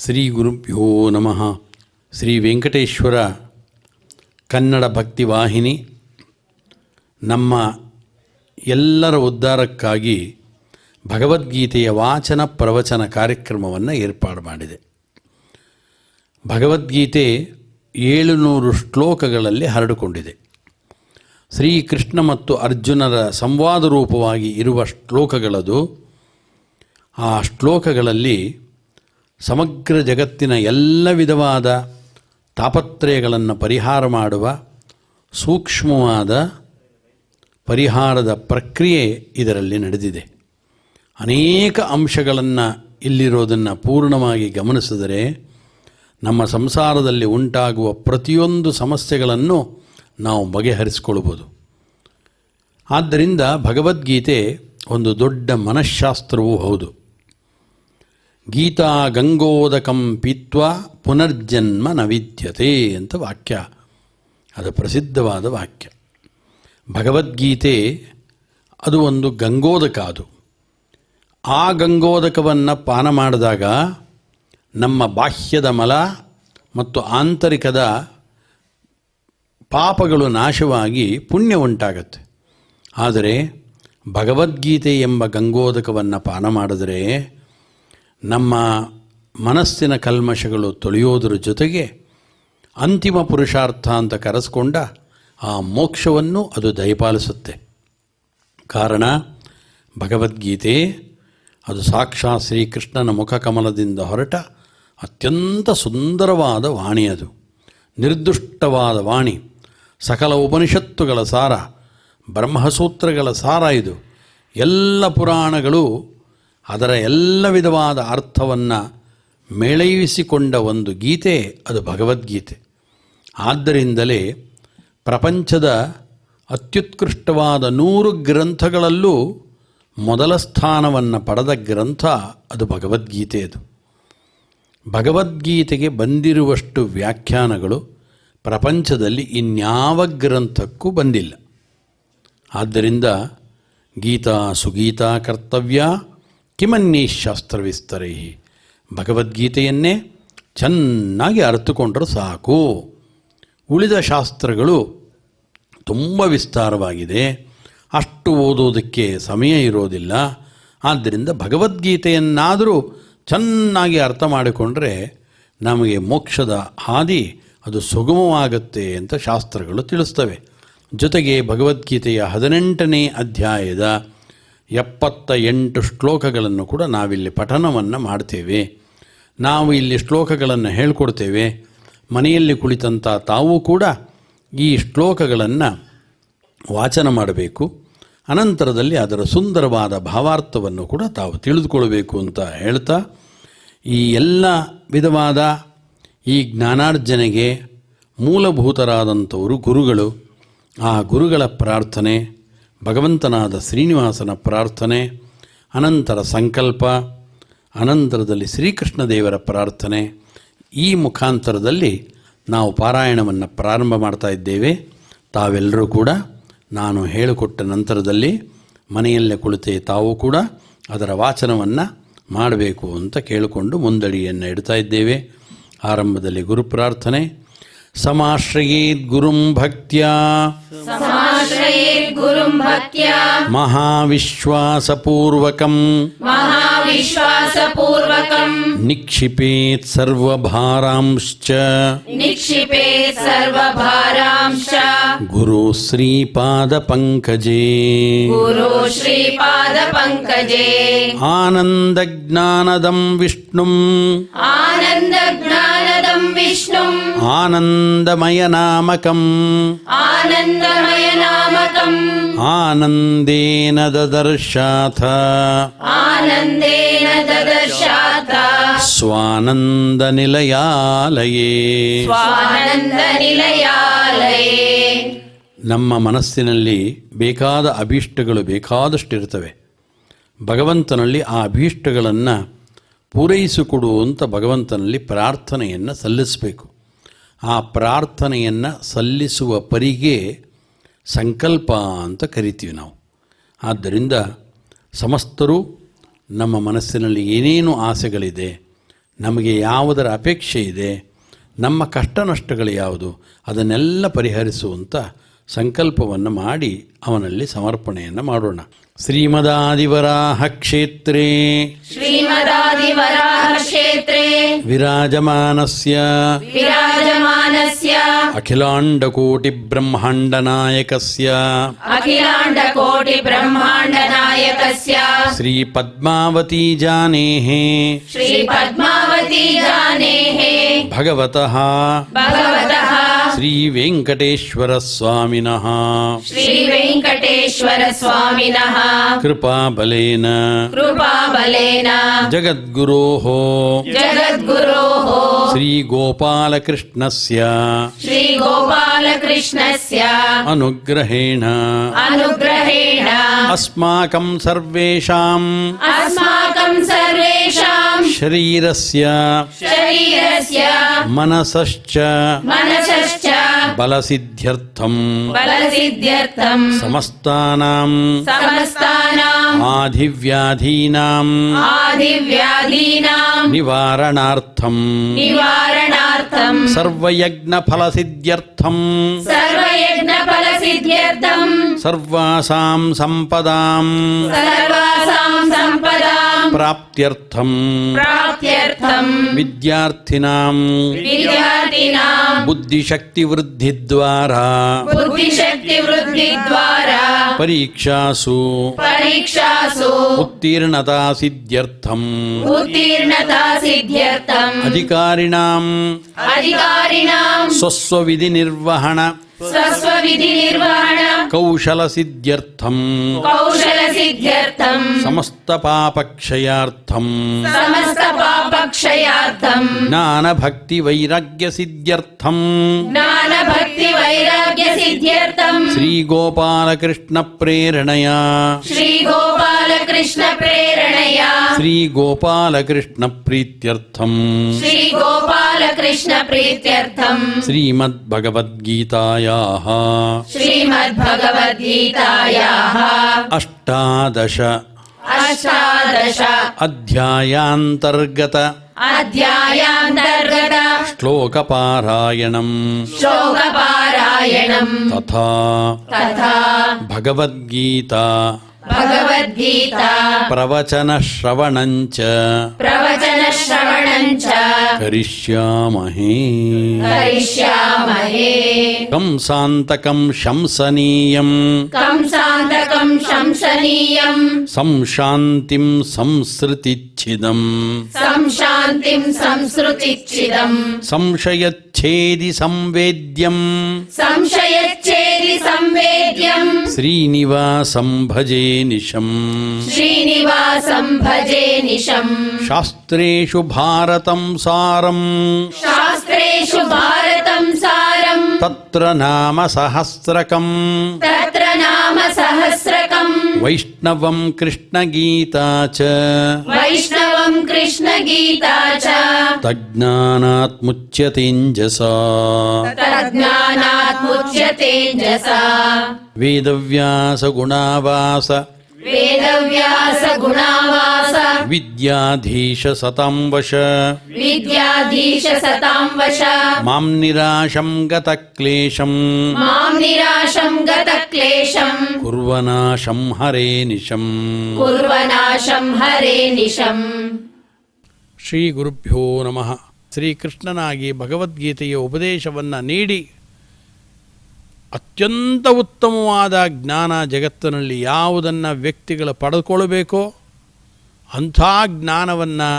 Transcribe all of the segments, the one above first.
ಶ್ರೀ ಗುರುಭ್ಯೋ ನಮಃ. ಶ್ರೀ ವೆಂಕಟೇಶ್ವರ ಕನ್ನಡ ಭಕ್ತಿ ವಾಹಿನಿ ನಮ್ಮ ಎಲ್ಲರ ಉದ್ಧಾರಕ್ಕಾಗಿ ಭಗವದ್ಗೀತೆಯ ವಾಚನ ಪ್ರವಚನ ಕಾರ್ಯಕ್ರಮವನ್ನು ಏರ್ಪಾಡು ಮಾಡಿದೆ. ಭಗವದ್ಗೀತೆ 700 ಶ್ಲೋಕಗಳಲ್ಲಿ ಹರಡಿಕೊಂಡಿದೆ. ಶ್ರೀಕೃಷ್ಣ ಮತ್ತು ಅರ್ಜುನರ ಸಂವಾದ ರೂಪವಾಗಿ ಇರುವ ಶ್ಲೋಕಗಳದು. ಆ ಶ್ಲೋಕಗಳಲ್ಲಿ ಸಮಗ್ರ ಜಗತ್ತಿನ ಎಲ್ಲ ವಿಧವಾದ ತಾಪತ್ರಯಗಳನ್ನು ಪರಿಹಾರ ಮಾಡುವ ಸೂಕ್ಷ್ಮವಾದ ಪರಿಹಾರದ ಪ್ರಕ್ರಿಯೆ ಇದರಲ್ಲಿ ನಡೆದಿದೆ. ಅನೇಕ ಅಂಶಗಳನ್ನು ಇಲ್ಲಿರೋದನ್ನು ಪೂರ್ಣವಾಗಿ ಗಮನಿಸಿದರೆ ನಮ್ಮ ಸಂಸಾರದಲ್ಲಿ ಉಂಟಾಗುವ ಪ್ರತಿಯೊಂದು ಸಮಸ್ಯೆಗಳನ್ನು ನಾವು ಬಗೆಹರಿಸಿಕೊಳ್ಳಬಹುದು. ಆದ್ದರಿಂದ ಭಗವದ್ಗೀತೆ ಒಂದು ದೊಡ್ಡ ಮನಃಶಾಸ್ತ್ರವೂ ಹೌದು. ಗೀತಾ ಗಂಗೋದಕಂ ಪೀತ್ವಾ ಪುನರ್ಜನ್ಮ ನ ವಿದ್ಯತೆ ಅಂತ ವಾಕ್ಯ, ಅದು ಪ್ರಸಿದ್ಧವಾದ ವಾಕ್ಯ. ಭಗವದ್ಗೀತೆ ಅದು ಒಂದು ಗಂಗೋದಕ. ಅದು ಆ ಗಂಗೋದಕವನ್ನು ಪಾನ ಮಾಡಿದಾಗ ನಮ್ಮ ಬಾಹ್ಯದ ಮಲ ಮತ್ತು ಆಂತರಿಕದ ಪಾಪಗಳು ನಾಶವಾಗಿ ಪುಣ್ಯ ಉಂಟಾಗತ್ತೆ. ಆದರೆ ಭಗವದ್ಗೀತೆ ಎಂಬ ಗಂಗೋದಕವನ್ನು ಪಾನ ಮಾಡಿದರೆ ನಮ್ಮ ಮನಸ್ಸಿನ ಕಲ್ಮಶಗಳು ತೊಳೆಯೋದರ ಜೊತೆಗೆ ಅಂತಿಮ ಪುರುಷಾರ್ಥ ಅಂತ ಕರೆಸ್ಕೊಂಡ ಆ ಮೋಕ್ಷವನ್ನು ಅದು ದಯಪಾಲಿಸುತ್ತೆ. ಕಾರಣ ಭಗವದ್ಗೀತೆ ಅದು ಸಾಕ್ಷಾತ್ ಶ್ರೀಕೃಷ್ಣನ ಮುಖಕಮಲದಿಂದ ಹೊರಟ ಅತ್ಯಂತ ಸುಂದರವಾದ ವಾಣಿ. ಅದು ನಿರ್ದುಷ್ಟವಾದ ವಾಣಿ, ಸಕಲ ಉಪನಿಷತ್ತುಗಳ ಸಾರ, ಬ್ರಹ್ಮಸೂತ್ರಗಳ ಸಾರ. ಇದು ಎಲ್ಲ ಪುರಾಣಗಳು ಅದರ ಎಲ್ಲ ವಿಧವಾದ ಅರ್ಥವನ್ನು ಮೇಳೈಸಿಕೊಂಡ ಒಂದು ಗೀತೆ ಅದು ಭಗವದ್ಗೀತೆ. ಆದ್ದರಿಂದಲೇ ಪ್ರಪಂಚದ ಅತ್ಯುತ್ಕೃಷ್ಟವಾದ 100 ಗ್ರಂಥಗಳಲ್ಲೂ ಮೊದಲ ಸ್ಥಾನವನ್ನು ಪಡೆದ ಗ್ರಂಥ ಅದು ಭಗವದ್ಗೀತೆ. ಅದು ಭಗವದ್ಗೀತೆಗೆ ಬಂದಿರುವಷ್ಟು ವ್ಯಾಖ್ಯಾನಗಳು ಪ್ರಪಂಚದಲ್ಲಿ ಇನ್ಯಾವ ಗ್ರಂಥಕ್ಕೂ ಬಂದಿಲ್ಲ. ಆದ್ದರಿಂದ ಗೀತಾ ಸುಗೀತಾ ಕರ್ತವ್ಯ ಕಿಮನ್ಯೇ ಶಾಸ್ತ್ರವಿಸ್ತರೈ. ಭಗವದ್ಗೀತೆಯನ್ನೇ ಚೆನ್ನಾಗಿ ಅರ್ಥಕೊಂಡ್ರೆ ಸಾಕು. ಉಳಿದ ಶಾಸ್ತ್ರಗಳು ತುಂಬ ವಿಸ್ತಾರವಾಗಿದೆ, ಅಷ್ಟು ಓದೋದಕ್ಕೆ ಸಮಯ ಇರೋದಿಲ್ಲ. ಆದ್ದರಿಂದ ಭಗವದ್ಗೀತೆಯನ್ನಾದರೂ ಚೆನ್ನಾಗಿ ಅರ್ಥ ಮಾಡಿಕೊಂಡ್ರೆ ನಮಗೆ ಮೋಕ್ಷದ ಹಾದಿ ಅದು ಸುಗಮವಾಗುತ್ತೆ ಅಂತ ಶಾಸ್ತ್ರಗಳು ತಿಳಿಸ್ತವೆ. ಜೊತೆಗೆ ಭಗವದ್ಗೀತೆಯ 18ನೇ ಅಧ್ಯಾಯದ 78 ಶ್ಲೋಕಗಳನ್ನು ಕೂಡ ನಾವಿಲ್ಲಿ ಪಠನವನ್ನು ಮಾಡ್ತೇವೆ. ನಾವು ಇಲ್ಲಿ ಶ್ಲೋಕಗಳನ್ನು ಹೇಳ್ಕೊಡ್ತೇವೆ. ಮನೆಯಲ್ಲಿ ಕುಳಿತಂಥ ತಾವು ಕೂಡ ಈ ಶ್ಲೋಕಗಳನ್ನು ವಾಚನ ಮಾಡಬೇಕು. ಅನಂತರದಲ್ಲಿ ಅದರ ಸುಂದರವಾದ ಭಾವಾರ್ಥವನ್ನು ಕೂಡ ತಾವು ತಿಳಿದುಕೊಳ್ಬೇಕು ಅಂತ ಹೇಳ್ತಾ, ಈ ಎಲ್ಲ ವಿಧವಾದ ಈ ಜ್ಞಾನಾರ್ಜನೆಗೆ ಮೂಲಭೂತರಾದಂಥವರು ಗುರುಗಳು. ಆ ಗುರುಗಳ ಪ್ರಾರ್ಥನೆ, ಭಗವಂತನಾದ ಶ್ರೀನಿವಾಸನ ಪ್ರಾರ್ಥನೆ, ಅನಂತರ ಸಂಕಲ್ಪ, ಅನಂತರದಲ್ಲಿ ಶ್ರೀಕೃಷ್ಣ ದೇವರ ಪ್ರಾರ್ಥನೆ, ಈ ಮುಖಾಂತರದಲ್ಲಿ ನಾವು ಪಾರಾಯಣವನ್ನು ಪ್ರಾರಂಭ ಮಾಡ್ತಾ ಇದ್ದೇವೆ. ತಾವೆಲ್ಲರೂ ಕೂಡ ನಾನು ಹೇಳಿಕೊಟ್ಟ ನಂತರದಲ್ಲಿ ಮನೆಯಲ್ಲೇ ಕುಳಿತೇ ತಾವು ಕೂಡ ಅದರ ವಾಚನವನ್ನು ಮಾಡಬೇಕು ಅಂತ ಕೇಳಿಕೊಂಡು ಮುಂದಡಿಯನ್ನು ಇಡ್ತಾ ಇದ್ದೇವೆ. ಆರಂಭದಲ್ಲಿ ಗುರು ಪ್ರಾರ್ಥನೆ. ಸಮಾಶ್ರಯೇದ್ ಗುರುಂ ಭಕ್ತ್ಯಾ ಮಹಾವಿಶ್ವಾಸಪೂರ್ವಕಂ ನಿಕ್ಷಿಪೇತ್ ಸರ್ವಭಾರಾಂಶ್ಚ ಗುರು ಶ್ರೀಪಾದ ಪಂಕಜೇ ಆನಂದ ಜ್ಞಾನದಂ ವಿಷ್ಣುಂ ಆನಂದಮಯನಾಮಕಂ ಆನಂದೇನ ದದರ್ಶಾಥ ಸ್ವಾನಂದ ನಿಲಯಾಲಯೇ. ನಮ್ಮ ಮನಸ್ಸಿನಲ್ಲಿ ಬೇಕಾದ ಅಭೀಷ್ಟಗಳು ಬೇಕಾದಷ್ಟಿರ್ತವೆ. ಭಗವಂತನಲ್ಲಿ ಆ ಅಭೀಷ್ಟಗಳನ್ನು ಪೂರೈಸಿಕೊಡುವಂಥ ಭಗವಂತನಲ್ಲಿ ಪ್ರಾರ್ಥನೆಯನ್ನು ಸಲ್ಲಿಸಬೇಕು. ಆ ಪ್ರಾರ್ಥನೆಯನ್ನು ಸಲ್ಲಿಸುವ ಪರಿಗೆ ಸಂಕಲ್ಪ ಅಂತ ಕರಿತೀವಿ ನಾವು. ಆದ್ದರಿಂದ ಸಮಸ್ತರು ನಮ್ಮ ಮನಸ್ಸಿನಲ್ಲಿ ಏನೇನು ಆಸೆಗಳಿದೆ, ನಮಗೆ ಯಾವುದರ ಅಪೇಕ್ಷೆ ಇದೆ, ನಮ್ಮ ಕಷ್ಟ ನಷ್ಟಗಳು ಯಾವುದು, ಅದನ್ನೆಲ್ಲ ಪರಿಹರಿಸುವಂಥ ಸಂಕಲ್ಪವನ್ನು ಮಾಡಿ ಅವನಲ್ಲಿ ಸಮರ್ಪಣೆಯನ್ನು ಮಾಡೋಣ. ಶ್ರೀಮದಾದಿವರಾಹ ಕ್ಷೇತ್ರೇ ವಿರಾಜಮಾನಸ್ಯ ಅಖಿಲಾಂಡಕೋಟಿ ಬ್ರಹ್ಮಾಂಡ ನಾಯಕಸ್ಯ ಶ್ರೀ ಪದ್ಮಾವತಿ ಜಾನೇಃ ಭಗವತಃ ಶ್ರೀ ವೆಂಕಟೇಶ್ವರ ಸ್ವಾಮಿನಃ ಕೃಪಾಬಲೇನ ಜಗದ್ಗುರೋಃ ಶ್ರೀ ಗೋಪಾಲಕೃಷ್ಣಸ್ಯ ಅನುಗ್ರಹೇಣ ಅಸ್ಮಾಕಂ ಸರ್ವೇಷಾಂ ಶರೀರಸ್ಯ ಮನಸಶ್ಚ ಬಲಸಿದ್ಧ್ಯರ್ಥಂ ಸಮಸ್ತಾನಾಂ ಆಧಿವ್ಯಾಧೀನಾಂ ನಿವಾರಣಾರ್ಥಂ ಸರ್ವಯಜ್ಞ ಫಲಸಿದ್ಧ್ಯರ್ಥಂ ಸರ್ವಾಸಾಂ ಸಂಪದಾಂ ಪ್ರಾಪ್ತ್ಯರ್ಥಂ ವಿದ್ಯಾರ್ಥಿನಾಂ ಬುದ್ಧಿಶಕ್ತಿ ವೃದ್ಧಿದ್ವಾರಾ ಪರೀಕ್ಷಾಸು ಉತ್ತೀರ್ಣತಾ ಸಿದ್ಧ್ಯರ್ಥಂ ಅಧಿಕಾರಿಣಾಂ ಸ್ವಸ್ವವಿಧಿ ನಿರ್ವಹಣ ಕೌಶಲ ಸಿದ್ಧ್ಯರ್ಥಂ ಸಮಸ್ತ ಪಾಪಕ್ಷಯಾರ್ಥಂ ಜ್ಞಾನ ಭಕ್ತಿ ವೈರಾಗ್ಯ ಸಿದ್ಧ್ಯರ್ಥಂ ಶ್ರೀ ಗೋಪಾಲಕೃಷ್ಣ ಪ್ರೇರಣೆಯ ಶ್ರೀ ಗೋಪಾಲಕೃಷ್ಣ ಪ್ರೀತ್ಯರ್ಥಂ ಶ್ರೀಮದ್ಭಗವದ್ಗೀತಾಯಾಃ ಅಷ್ಟಾದಶ ಅಧ್ಯಾಯಾಂತರ್ಗತ ಶ್ಲೋಕಪಾರಾಯಣಂ ತಥಾ ಭಗವದ್ಗೀತಾ ಪ್ರವಚನ ಶ್ರವಣಂಚ ಕರಿಷ್ಯಾಮಹೇ ಕಂಸಾಂತಕಂ ಶಂಸನೀಯಂ ಸಂಶಾಂತಿಂ ಸಂಸೃತಿಚ್ಛಿದಂ ಸಂಶಯಚ್ಛೇದಿ ಸಂವೇದ್ಯಂ ಶ್ರೀನಿವಾಸಂ ಭಜೆ ನಿಶಂ ಶಾಸ್ತ್ರೇಷು ಭಾರತಂ ಸಾರಂ ತತ್ರ ನಾಮ ಸಹಸ್ರಕಂ ವೈಷ್ಣವಂ ಕೃಷ್ಣಗೀತಾ ಚ ತಜ್ಞಾನಾತ್ ಮುಚ್ಯತೇಂಜಸಾ ವೇದವ್ಯಾಸ ಗುಣಾವಾಸ ವಿದ್ಯಾಧೀಶ ಸತಾಂ ವಶ ಮಾಂ ನಿರಾಶಂ ಗತ ಕ್ಲೇಶಂ ಕುರ್ವನಾಶಂ ಹರೇ ನಿಶಂ ಶ್ರೀ ಗುರುಭ್ಯೋ ನಮಃ. ಶ್ರೀಕೃಷ್ಣನಾಗಿ ಭಗವದ್ಗೀತೆಯ ಉಪದೇಶವನ್ನು ನೀಡಿ ಅತ್ಯಂತ ಉತ್ತಮವಾದ ಜ್ಞಾನ ಜಗತ್ತಿನಲ್ಲಿ ಯಾವುದನ್ನು ವ್ಯಕ್ತಿಗಳು ಪಡೆದುಕೊಳ್ಳಬೇಕೋ ಅಂಥ ಜ್ಞಾನವನ್ನು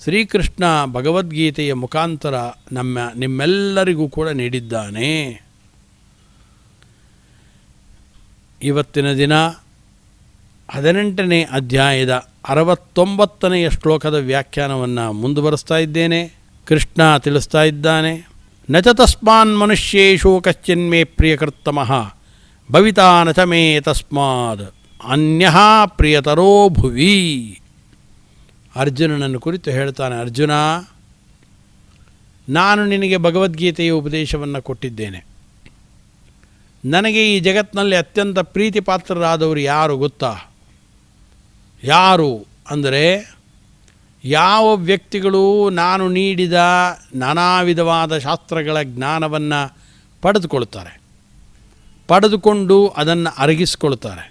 ಶ್ರೀಕೃಷ್ಣ ಭಗವದ್ಗೀತೆಯ ಮುಖಾಂತರ ನಿಮ್ಮೆಲ್ಲರಿಗೂ ಕೂಡ ನೀಡಿದ್ದಾನೆ. ಇವತ್ತಿನ ದಿನ 18ನೇ ಅಧ್ಯಾಯದ 69ನೆಯ ಶ್ಲೋಕದ ವ್ಯಾಖ್ಯಾನವನ್ನು ಮುಂದುವರಿಸ್ತಾ ಇದ್ದೇನೆ. ಕೃಷ್ಣ ತಿಳಿಸ್ತಾ ಇದ್ದಾನೆ, ನ ಚ ತಸ್ಮಾನ್ ಮನುಷ್ಯೇಷು ಕಶ್ಚಿನ್ಮೇ ಪ್ರಿಯಕರ್ತಮಃ ಭವಿತಾ ನ ಚ ಮೇ ತಸ್ಮಾದ್ ಅನ್ಯಃ ಪ್ರಿಯತರೋ ಭುವಿ. ಅರ್ಜುನನನ್ನು ಕುರಿತು ಹೇಳ್ತಾನೆ, ಅರ್ಜುನ, ನಾನು ನಿನಗೆ ಭಗವದ್ಗೀತೆಯ ಉಪದೇಶವನ್ನು ಕೊಟ್ಟಿದ್ದೇನೆ. ನನಗೆ ಈ ಜಗತ್ತಿನಲ್ಲಿ ಅತ್ಯಂತ ಪ್ರೀತಿ ಪಾತ್ರರಾದವರು ಯಾರು ಗೊತ್ತಾ? ಯಾರು ಅಂದರೆ ಯಾವ ವ್ಯಕ್ತಿಗಳು ನಾನು ನೀಡಿದ ನಾನಾ ವಿಧವಾದ ಶಾಸ್ತ್ರಗಳ ಜ್ಞಾನವನ್ನು ಪಡೆದುಕೊಂಡು ಅದನ್ನು ಅರಗಿಸ್ಕೊಳ್ತಾರೆ,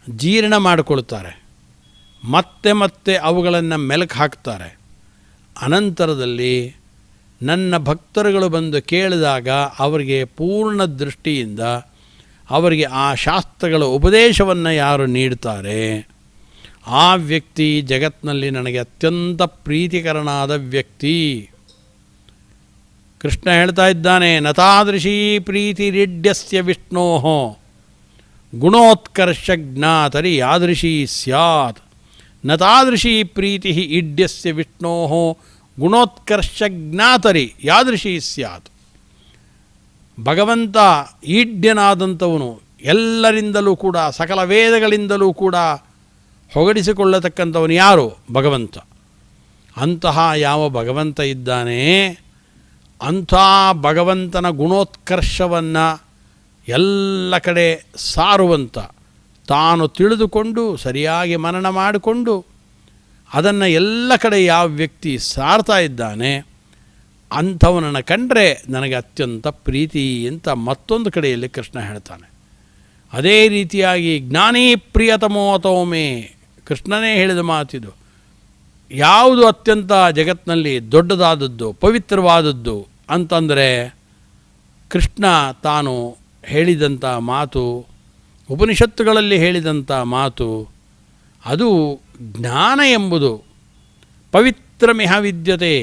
ಜೀರ್ಣ ಮಾಡಿಕೊಳ್ತಾರೆ, ಮತ್ತೆ ಮತ್ತೆ ಅವುಗಳನ್ನು ಮೆಲುಕು ಹಾಕ್ತಾರೆ. ಅನಂತರದಲ್ಲಿ ನನ್ನ ಭಕ್ತರುಗಳು ಬಂದು ಕೇಳಿದಾಗ ಅವರಿಗೆ ಪೂರ್ಣ ದೃಷ್ಟಿಯಿಂದ ಅವರಿಗೆ ಆ ಶಾಸ್ತ್ರಗಳ ಉಪದೇಶವನ್ನು ಯಾರು ನೀಡ್ತಾರೆ ಆ ವ್ಯಕ್ತಿ ಜಗತ್ತಿನಲ್ಲಿ ನನಗೆ ಅತ್ಯಂತ ಪ್ರೀತಿಕರನಾದ ವ್ಯಕ್ತಿ. ಕೃಷ್ಣ ಹೇಳ್ತಾ ಇದ್ದಾನೆ, ನತಾದೃಶೀ ಪ್ರೀತಿರಿಡ್ಯಸ್ಯ ವಿಷ್ಣೋ ಗುಣೋತ್ಕರ್ಷ ಜ್ಞಾತರಿ ಯಾದೃಶೀ ಸ್ಯಾತ್. ನತಾದೃಶೀ ಪ್ರೀತಿ ಇಡ್ಯಸ್ಯ ವಿಷ್ಣೋ ಗುಣೋತ್ಕರ್ಷ ಜ್ಞಾತರಿ ಯಾದೃಶೀ ಸ್ಯಾತ್. ಭಗವಂತ ಈಡ್ಯನಾದಂಥವನು, ಎಲ್ಲರಿಂದಲೂ ಕೂಡ ಸಕಲ ವೇದಗಳಿಂದಲೂ ಕೂಡ ಹೊಗಡಿಸಿಕೊಳ್ಳತಕ್ಕಂಥವನು ಯಾರು? ಭಗವಂತ. ಅಂತಹ ಯಾವ ಭಗವಂತ ಇದ್ದಾನೆ, ಅಂಥ ಭಗವಂತನ ಗುಣೋತ್ಕರ್ಷವನ್ನು ಎಲ್ಲ ಕಡೆ ಸಾರುವಂಥ, ತಾನು ತಿಳಿದುಕೊಂಡು ಸರಿಯಾಗಿ ಮನನ ಮಾಡಿಕೊಂಡು ಅದನ್ನು ಎಲ್ಲ ಕಡೆ ಯಾವ ವ್ಯಕ್ತಿ ಸಾರ್ತಾ ಇದ್ದಾನೆ ಅಂಥವನನ್ನು ಕಂಡರೆ ನನಗೆ ಅತ್ಯಂತ ಪ್ರೀತಿ ಅಂತ ಮತ್ತೊಂದು ಕಡೆಯಲ್ಲಿ ಕೃಷ್ಣ ಹೇಳ್ತಾನೆ. ಅದೇ ರೀತಿಯಾಗಿ ಜ್ಞಾನೀ ಪ್ರಿಯತಮೋತೋಮೆ, ಕೃಷ್ಣನೇ ಹೇಳಿದ ಮಾತಿದು. ಯಾವುದು ಅತ್ಯಂತ ಜಗತ್ತಿನಲ್ಲಿ ದೊಡ್ಡದಾದದ್ದು, ಪವಿತ್ರವಾದದ್ದು ಅಂತಂದರೆ ಕೃಷ್ಣ ತಾನು ಹೇಳಿದಂಥ ಮಾತು, ಉಪನಿಷತ್ತುಗಳಲ್ಲಿ ಹೇಳಿದಂಥ ಮಾತು, ಅದು ಜ್ಞಾನ ಎಂಬುದು. ಪವಿತ್ರಮಿಹ ವಿದ್ಯತೆ,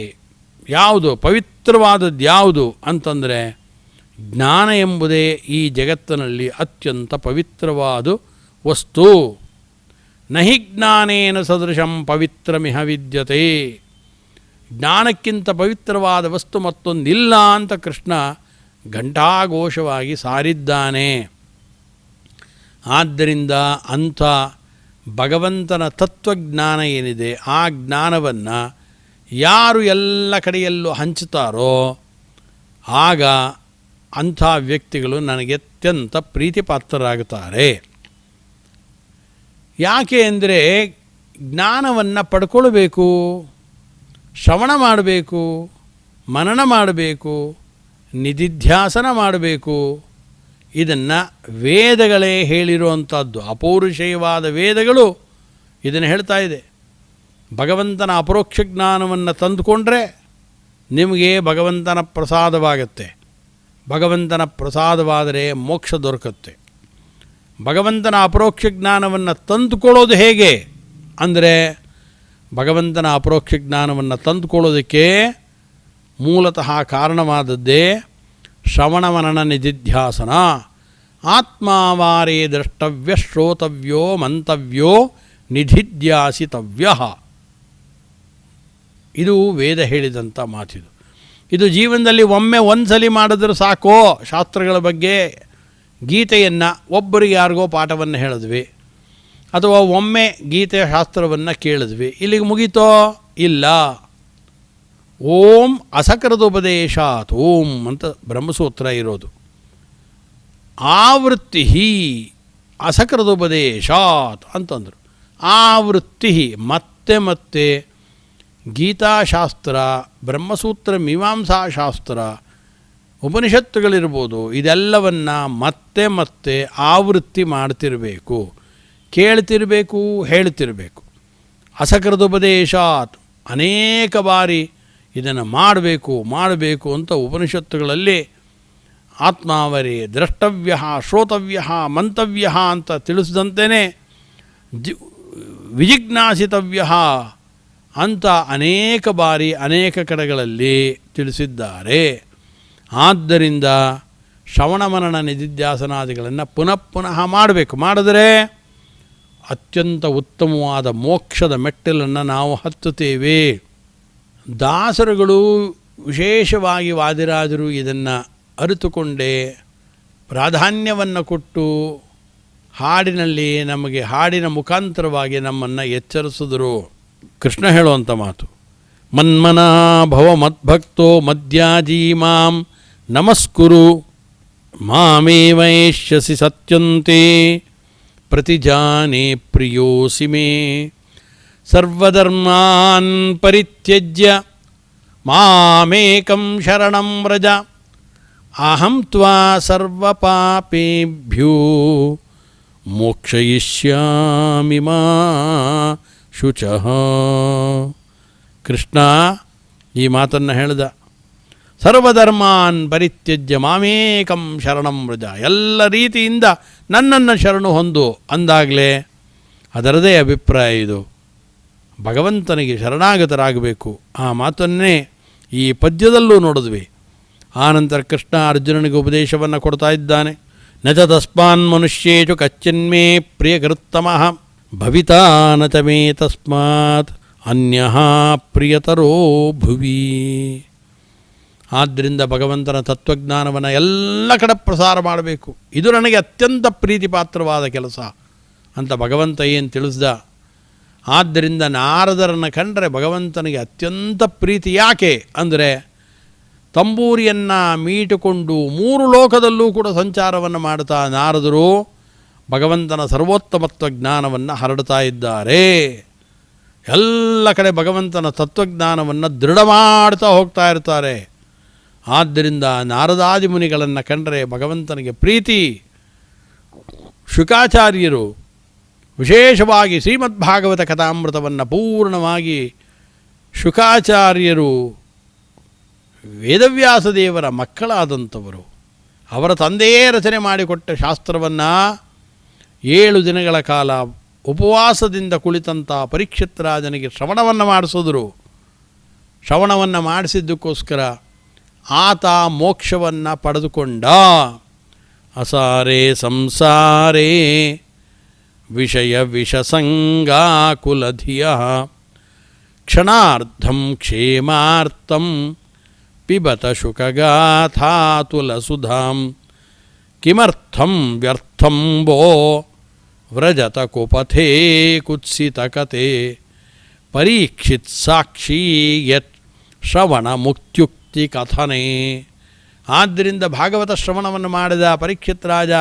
ಯಾವುದು ಪವಿತ್ರವಾದದ್ದು ಯಾವುದು ಅಂತಂದರೆ ಜ್ಞಾನ ಎಂಬುದೇ ಈ ಜಗತ್ತಿನಲ್ಲಿ ಅತ್ಯಂತ ಪವಿತ್ರವಾದ ವಸ್ತು. ನಹಿ ಜ್ಞಾನೇನ ಸದೃಶಂ ಪವಿತ್ರಮಿಹ ವಿದ್ಯತೆ, ಜ್ಞಾನಕ್ಕಿಂತ ಪವಿತ್ರವಾದ ವಸ್ತು ಮತ್ತೊಂದಿಲ್ಲ ಅಂತ ಕೃಷ್ಣ ಘಂಟಾಘೋಷವಾಗಿ ಸಾರಿದ್ದಾನೆ. ಆದ್ದರಿಂದ ಅಂಥ ಭಗವಂತನ ತತ್ವಜ್ಞಾನ ಏನಿದೆ ಆ ಜ್ಞಾನವನ್ನು ಯಾರು ಎಲ್ಲ ಕಡೆಯಲ್ಲೂ ಹಂಚುತ್ತಾರೋ ಆಗ ಅಂಥ ವ್ಯಕ್ತಿಗಳು ನನಗೆ ಅತ್ಯಂತ ಪ್ರೀತಿಪಾತ್ರರಾಗುತ್ತಾರೆ. ಯಾಕೆ ಅಂದರೆ ಜ್ಞಾನವನ್ನು ಪಡ್ಕೊಳ್ಬೇಕು, ಶ್ರವಣ ಮಾಡಬೇಕು, ಮನನ ಮಾಡಬೇಕು, ನಿಧಿಧ್ಯಾಸನ ಮಾಡಬೇಕು. ಇದನ್ನು ವೇದಗಳೇ ಹೇಳಿರುವಂಥದ್ದು, ಅಪೌರುಷೇಯವಾದ ವೇದಗಳು ಇದನ್ನು ಹೇಳ್ತಾ ಇದೆ. ಭಗವಂತನ ಅಪರೋಕ್ಷ ಜ್ಞಾನವನ್ನು ತಂದುಕೊಂಡ್ರೆ ನಿಮಗೆ ಭಗವಂತನ ಪ್ರಸಾದವಾಗತ್ತೆ. ಭಗವಂತನ ಪ್ರಸಾದವಾದರೆ ಮೋಕ್ಷ ದೊರಕುತ್ತೆ. ಭಗವಂತನ ಅಪರೋಕ್ಷ ಜ್ಞಾನವನ್ನು ತಂದುಕೊಳ್ಳೋದು ಹೇಗೆ ಅಂದರೆ, ಭಗವಂತನ ಅಪರೋಕ್ಷ ಜ್ಞಾನವನ್ನು ತಂದುಕೊಳ್ಳೋದಕ್ಕೆ ಮೂಲತಃ ಕಾರಣವಾದದ್ದೇ ಶ್ರವಣ ಮನನ ನಿಧಿಧ್ಯಾಸನ. ಆತ್ಮಾವಾರೇ ದ್ರಷ್ಟವ್ಯ ಶ್ರೋತವ್ಯೋ ಮಂತವ್ಯೋ ನಿಧಿಧ್ಯಾಸಿತವ್ಯ. ಇದು ವೇದ ಹೇಳಿದಂಥ ಮಾತಿದು. ಇದು ಜೀವನದಲ್ಲಿ ಒಮ್ಮೆ ಒಂದ್ಸಲಿ ಮಾಡಿದ್ರೆ ಸಾಕೋ. ಶಾಸ್ತ್ರಗಳ ಬಗ್ಗೆ ಗೀತೆಯನ್ನು ಒಬ್ಬರಿಗೆ ಯಾರಿಗೋ ಪಾಠವನ್ನು ಹೇಳಿದ್ವಿ, ಅಥವಾ ಒಮ್ಮೆ ಗೀತೆಯ ಶಾಸ್ತ್ರವನ್ನು ಕೇಳಿದ್ವಿ, ಇಲ್ಲಿಗೆ ಮುಗೀತೋ? ಇಲ್ಲ. ಓಂ ಅಸಕೃತೋಪದೇಶಾತ್, ಓಂ ಅಂತ ಬ್ರಹ್ಮಸೂತ್ರ ಇರೋದು. ಆವೃತ್ತಿ ಅಸಕೃತೋಪದೇಶಾತ್ ಅಂತಂದರು. ಆವೃತ್ತಿ ಮತ್ತೆ ಮತ್ತೆ ಗೀತಾಶಾಸ್ತ್ರ, ಬ್ರಹ್ಮಸೂತ್ರ, ಮೀಮಾಂಸಾಶಾಸ್ತ್ರ, ಉಪನಿಷತ್ತುಗಳಿರ್ಬೋದು, ಇದೆಲ್ಲವನ್ನು ಮತ್ತೆ ಮತ್ತೆ ಆವೃತ್ತಿ ಮಾಡ್ತಿರಬೇಕು, ಕೇಳ್ತಿರಬೇಕು, ಹೇಳ್ತಿರಬೇಕು. ಅಸಕೃತೋಪದೇಶಾತ್, ಅನೇಕ ಬಾರಿ ಇದನ್ನು ಮಾಡಬೇಕು ಅಂತ ಉಪನಿಷತ್ತುಗಳಲ್ಲಿ ಆತ್ಮಾವರೇ ದ್ರಷ್ಟವ್ಯ ಶ್ರೋತವ್ಯ ಮಂತವ್ಯ ಅಂತ ತಿಳಿಸಿದಂತೆಯೇ ವಿಜಿಜ್ಞಾಸಿತವ್ಯ ಅಂತ ಅನೇಕ ಬಾರಿ ಅನೇಕ ಕಡೆಗಳಲ್ಲಿ ತಿಳಿಸಿದ್ದಾರೆ. ಆದ್ದರಿಂದ ಶ್ರವಣ ಮನನ ನಿಧಿಧ್ಯಾಸನಾದಿಗಳನ್ನು ಪುನಃ ಮಾಡಬೇಕು. ಮಾಡಿದರೆ ಅತ್ಯಂತ ಉತ್ತಮವಾದ ಮೋಕ್ಷದ ಮೆಟ್ಟಿಲನ್ನು ನಾವು ಹತ್ತುತ್ತೇವೆ. ದಾಸರುಗಳು, ವಿಶೇಷವಾಗಿ ವಾದಿರಾಜರು ಇದನ್ನು ಅರಿತುಕೊಂಡೇ ಪ್ರಾಧಾನ್ಯವನ್ನು ಕೊಟ್ಟು ಹಾಡಿನಲ್ಲಿ ನಮಗೆ ಹಾಡಿನ ಮುಖಾಂತರವಾಗಿ ನಮ್ಮನ್ನು ಎಚ್ಚರಿಸಿದರು. ಕೃಷ್ಣ ಹೇಳುವಂಥ ಮಾತು, ಮನ್ಮನಾ ಭವ ಮದ್ಭಕ್ತೋ ಮದ್ಯಾಜೀ ಮಾಂ ನಮಸ್ಕುರು ಮಾಮೇವೈಷ್ಯಸಿ ಸತ್ಯಂತೆ ಪ್ರತಿಜಾನೇ ಪ್ರಿಯೋಸಿ ಮೇ ಸರ್ವಧರ್ಮಾನ್ ಪರಿತ್ಯಜ್ಯ ಮಾಮೇಕಂ ಶರಣಂ ವ್ರಜ ಅಹಂ ತ್ವಾ ಸರ್ವಪಾಪೇಭ್ಯೋ ಮೋಕ್ಷಯಿಷ್ಯಾಮಿ ಮಾ ಶುಚಃ. ಕೃಷ್ಣ ಈ ಮಾತನ್ನು ಹೇಳಿದ. ಸರ್ವಧರ್ಮಾನ್ ಪರಿತ್ಯಜ್ಯ ಮಾಮೇಕಂ ಶರಣಂ ವ್ರಜ, ಎಲ್ಲ ರೀತಿಯಿಂದ ನನ್ನನ್ನು ಶರಣು ಹೊಂದು ಅಂದಾಗಲೇ ಅದರದೇ ಅಭಿಪ್ರಾಯ ಇದು. ಭಗವಂತನಿಗೆ ಶರಣಾಗತರಾಗಬೇಕು. ಆ ಮಾತನ್ನೇ ಈ ಪದ್ಯದಲ್ಲೂ ನೋಡಿದ್ವಿ. ಆನಂತರ ಕೃಷ್ಣ ಅರ್ಜುನನಿಗೆ ಉಪದೇಶವನ್ನು ಕೊಡ್ತಾ ಇದ್ದಾನೆ. ನ ಚ ತಸ್ಮಾನ್ ಮನುಷ್ಯೇಷು ಕಚ್ಚಿನ್ಮೇ ಪ್ರಿಯಕೃತ್ತಮಃ ಭವಿತಾ ನ ಚ ಮೇ ತಸ್ಮಾತ್ ಅನ್ಯಃ ಪ್ರಿಯತರೋ ಭುವಿ. ಆದ್ದರಿಂದ ಭಗವಂತನ ತತ್ವಜ್ಞಾನವನ್ನು ಎಲ್ಲ ಕಡೆ ಪ್ರಸಾರ ಮಾಡಬೇಕು. ಇದು ನನಗೆ ಅತ್ಯಂತ ಪ್ರೀತಿಪಾತ್ರವಾದ ಕೆಲಸ ಅಂತ ಭಗವಂತ ಏನು ತಿಳಿಸ್ದ. ಆದ್ದರಿಂದ ನಾರದರನ್ನು ಕಂಡರೆ ಭಗವಂತನಿಗೆ ಅತ್ಯಂತ ಪ್ರೀತಿ. ಯಾಕೆ ಅಂದರೆ ತಂಬೂರಿಯನ್ನು ಮೀಟುಕೊಂಡು 3 ಲೋಕದಲ್ಲೂ ಕೂಡ ಸಂಚಾರವನ್ನು ಮಾಡ್ತಾ ನಾರದರು ಭಗವಂತನ ಸರ್ವೋತ್ತಮತ್ವ ಜ್ಞಾನವನ್ನು ಹರಡ್ತಾ ಇದ್ದಾರೆ. ಎಲ್ಲ ಕಡೆ ಭಗವಂತನ ತತ್ವಜ್ಞಾನವನ್ನು ದೃಢ ಮಾಡ್ತಾ ಹೋಗ್ತಾ ಇರ್ತಾರೆ. ಆದ್ದರಿಂದ ನಾರದಾದಿ ಮುನಿಗಳನ್ನು ಕಂಡರೆ ಭಗವಂತನಿಗೆ ಪ್ರೀತಿ. ಶುಕಾಚಾರ್ಯರು ವಿಶೇಷವಾಗಿ ಶ್ರೀಮದ್ಭಾಗವತ ಕಥಾಮೃತವನ್ನು ಪೂರ್ಣವಾಗಿ ಶುಕಾಚಾರ್ಯರು ವೇದವ್ಯಾಸ ದೇವರ ಮಕ್ಕಳಾದಂಥವರು. ಅವರ ತಂದೆಯೇ ರಚನೆ ಮಾಡಿಕೊಟ್ಟ ಶಾಸ್ತ್ರವನ್ನು 7 ದಿನಗಳ ಕಾಲ ಉಪವಾಸದಿಂದ ಕುಳಿತಂಥ ಪರೀಕ್ಷಿತ್ ರಾಜನಿಗೆ ಶ್ರವಣವನ್ನು ಮಾಡಿಸಿದ್ರು. ಶ್ರವಣವನ್ನು ಮಾಡಿಸಿದ್ದಕ್ಕೋಸ್ಕರ ಆತ ಮೋಕ್ಷವನ್ನು ಪಡೆದುಕೊಂಡ. ಅಸಾರೇ ಸಂಸಾರೇ ವಿಷಯ ವಿಷಸಂಗಾಕುಲಧಿಯ ಕ್ಷಣಾರ್ಧಂ ಕ್ಷೇಮಾರ್ಥಂ ಪಿಬತ ಶುಕಗಾಥಾತುಲಸುಧಾಂ ಕಿಮರ್ಥಂ ವ್ಯರ್ಥಂ ವೋ ವ್ರಜತ ಕುಪಥೇ ಕುತ್ಸಿತಕತೆ ಪರೀಕ್ಷಿತ್ ಸಾಕ್ಷಿ ಯತ್ ಶ್ರವಣ ಮುಕ್ತ್ಯುಕ್ತಿ ಕಥನೆ. ಆದ್ದರಿಂದ ಭಾಗವತ ಶ್ರವಣವನ್ನು ಮಾಡಿದ ಪರೀಕ್ಷಿತ್ ರಾಜ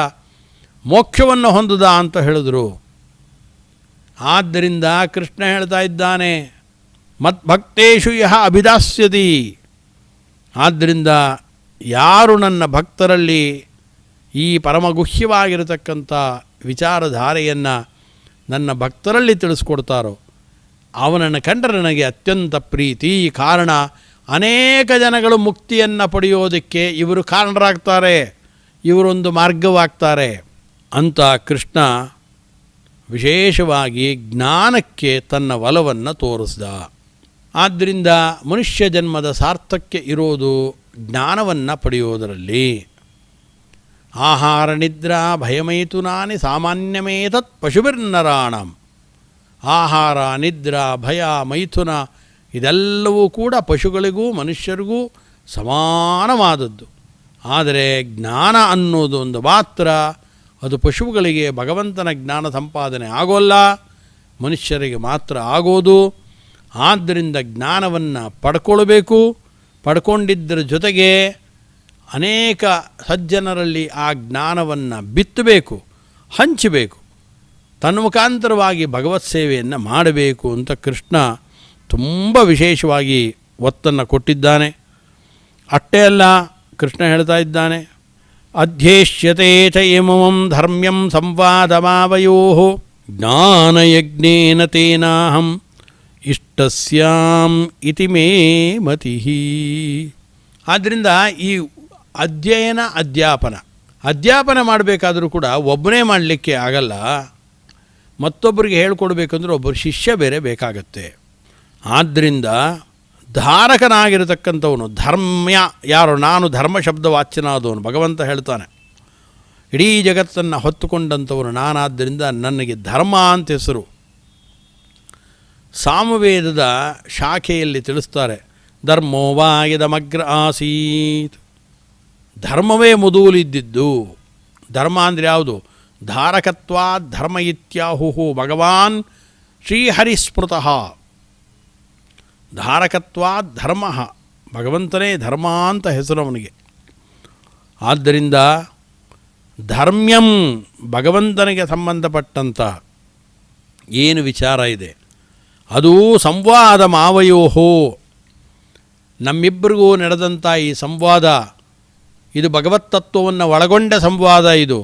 ಮೋಕ್ಷವನ್ನು ಹೊಂದಿದ ಅಂತ ಹೇಳಿದರು. ಆದ್ದರಿಂದ ಕೃಷ್ಣ ಹೇಳ್ತಾ ಇದ್ದಾನೆ, ಮದ್ಭಕ್ತೇಷು ಯಹ ಅಭಿದಾಸ್ಯತಿ. ಆದ್ದರಿಂದ ಯಾರು ನನ್ನ ಭಕ್ತರಲ್ಲಿ ಈ ಪರಮಗುಹ್ಯವಾಗಿರತಕ್ಕಂಥ ವಿಚಾರಧಾರೆಯನ್ನು ನನ್ನ ಭಕ್ತರಲ್ಲಿ ತಿಳಿಸ್ಕೊಡ್ತಾರೋ ಅವನನ್ನು ಕಂಡರೆ ನನಗೆ ಅತ್ಯಂತ ಪ್ರೀತಿ. ಕಾರಣ, ಅನೇಕ ಜನಗಳು ಮುಕ್ತಿಯನ್ನು ಪಡೆಯೋದಕ್ಕೆ ಇವರು ಕಾರಣರಾಗ್ತಾರೆ, ಇವರೊಂದು ಮಾರ್ಗವಾಗ್ತಾರೆ ಅಂತ ಕೃಷ್ಣ ವಿಶೇಷವಾಗಿ ಜ್ಞಾನಕ್ಕೆ ತನ್ನ ಒಲವನ್ನು ತೋರಿಸ್ದ. ಆದ್ದರಿಂದ ಮನುಷ್ಯ ಜನ್ಮದ ಸಾರ್ಥಕ್ಯ ಇರೋದು ಜ್ಞಾನವನ್ನು ಪಡೆಯೋದರಲ್ಲಿ. ಆಹಾರ ನಿದ್ರಾ ಭಯಮೈಥುನಾನಿ ಸಾಮಾನ್ಯಮೇತತ್ ಪಶುಭಿರ್ನರಾಣಂ. ಆಹಾರ ನಿದ್ರಾ ಭಯ ಮೈಥುನ ಇದೆಲ್ಲವೂ ಕೂಡ ಪಶುಗಳಿಗೂ ಮನುಷ್ಯರಿಗೂ ಸಮಾನವಾದದ್ದು. ಆದರೆ ಜ್ಞಾನ ಅನ್ನೋದು ಒಂದು ಮಾತ್ರ, ಅದು ಪಶುಗಳಿಗೆ ಭಗವಂತನ ಜ್ಞಾನ ಸಂಪಾದನೆ ಆಗೋಲ್ಲ, ಮನುಷ್ಯರಿಗೆ ಮಾತ್ರ ಆಗೋದು. ಆದ್ದರಿಂದ ಜ್ಞಾನವನ್ನು ಪಡ್ಕೊಳ್ಬೇಕು. ಪಡ್ಕೊಂಡಿದ್ದರ ಜೊತೆಗೆ ಅನೇಕ ಸಜ್ಜನರಲ್ಲಿ ಆ ಜ್ಞಾನವನ್ನು ಬಿತ್ತಬೇಕು, ಹಂಚಬೇಕು, ತನ್ನ ಮುಖಾಂತರವಾಗಿ ಭಗವತ್ ಸೇವೆಯನ್ನು ಮಾಡಬೇಕು ಅಂತ ಕೃಷ್ಣ ತುಂಬ ವಿಶೇಷವಾಗಿ ಒತ್ತನ್ನು ಕೊಟ್ಟಿದ್ದಾನೆ. ಅಷ್ಟೇ ಅಲ್ಲ, ಕೃಷ್ಣ ಹೇಳ್ತಾ ಇದ್ದಾನೆ, ಅಧ್ಯೇಷ್ಯತೆ ಚ ಇಮಂ ಧರ್ಮ್ಯಂ ಸಂವಾದಮಾವಯೋ ಜ್ಞಾನಯಜ್ಞೇನ ತೇನಾಹಂ ಇಷ್ಟಸ್ಯಾಂ ಇತಿ ಮೇ ಮತಿಃ. ಆದ್ದರಿಂದ ಈ ಅಧ್ಯಾಪನ ಮಾಡಬೇಕಾದರೂ ಕೂಡ ಒಬ್ಬನೇ ಮಾಡಲಿಕ್ಕೆ ಆಗಲ್ಲ. ಮತ್ತೊಬ್ಬರಿಗೆ ಹೇಳ್ಕೊಡ್ಬೇಕಂದ್ರೆ ಒಬ್ಬರು ಶಿಷ್ಯ ಬೇರೆ ಬೇಕಾಗತ್ತೆ. ಆದ್ದರಿಂದ ಧಾರಕನಾಗಿರತಕ್ಕಂಥವನು ಧರ್ಮ್ಯ ಯಾರು, ನಾನು ಧರ್ಮ ಶಬ್ದ ವಾಚ್ಯನಾದವನು. ಭಗವಂತ ಹೇಳ್ತಾನೆ, ಇಡೀ ಜಗತ್ತನ್ನು ಹೊತ್ತುಕೊಂಡಂಥವನು ನಾನಾದ್ದರಿಂದ ನನಗೆ ಧರ್ಮ ಅಂತ ಹೆಸರು. ಸಾಮವೇದದ ಶಾಖೆಯಲ್ಲಿ ತಿಳಿಸ್ತಾರೆ, ಧರ್ಮೋ ವಾ ಯದಮಗ್ರ ಆಸೀತ್. ಧರ್ಮವೇ ಮೊದಲಿದ್ದಿದ್ದು. ಧರ್ಮ ಅಂದರೆ ಯಾವುದು? ಧಾರಕತ್ವಾ ಧರ್ಮ ಇತ್ಯಾಹುಹು ಭಗವಾನ್ ಶ್ರೀಹರಿಸ್ಮೃತಃ. ಧಾರಕತ್ವಾ ಧರ್ಮ, ಭಗವಂತನೇ ಧರ್ಮ ಅಂತ ಹೆಸರು ಅವನಿಗೆ. ಆದ್ದರಿಂದ ಧರ್ಮ್ಯಂ, ಭಗವಂತನಿಗೆ ಸಂಬಂಧಪಟ್ಟಂಥ ಏನು ವಿಚಾರ ಇದೆ ಅದು ಸಂವಾದ ಮಾವಯೋಹೋ, ನಮ್ಮಿಬ್ಬರಿಗೂ ನಡೆದಂಥ ಈ ಸಂವಾದ ಇದು ಭಗವತ್ತತ್ವವನ್ನು ಒಳಗೊಂಡ ಸಂವಾದ. ಇದು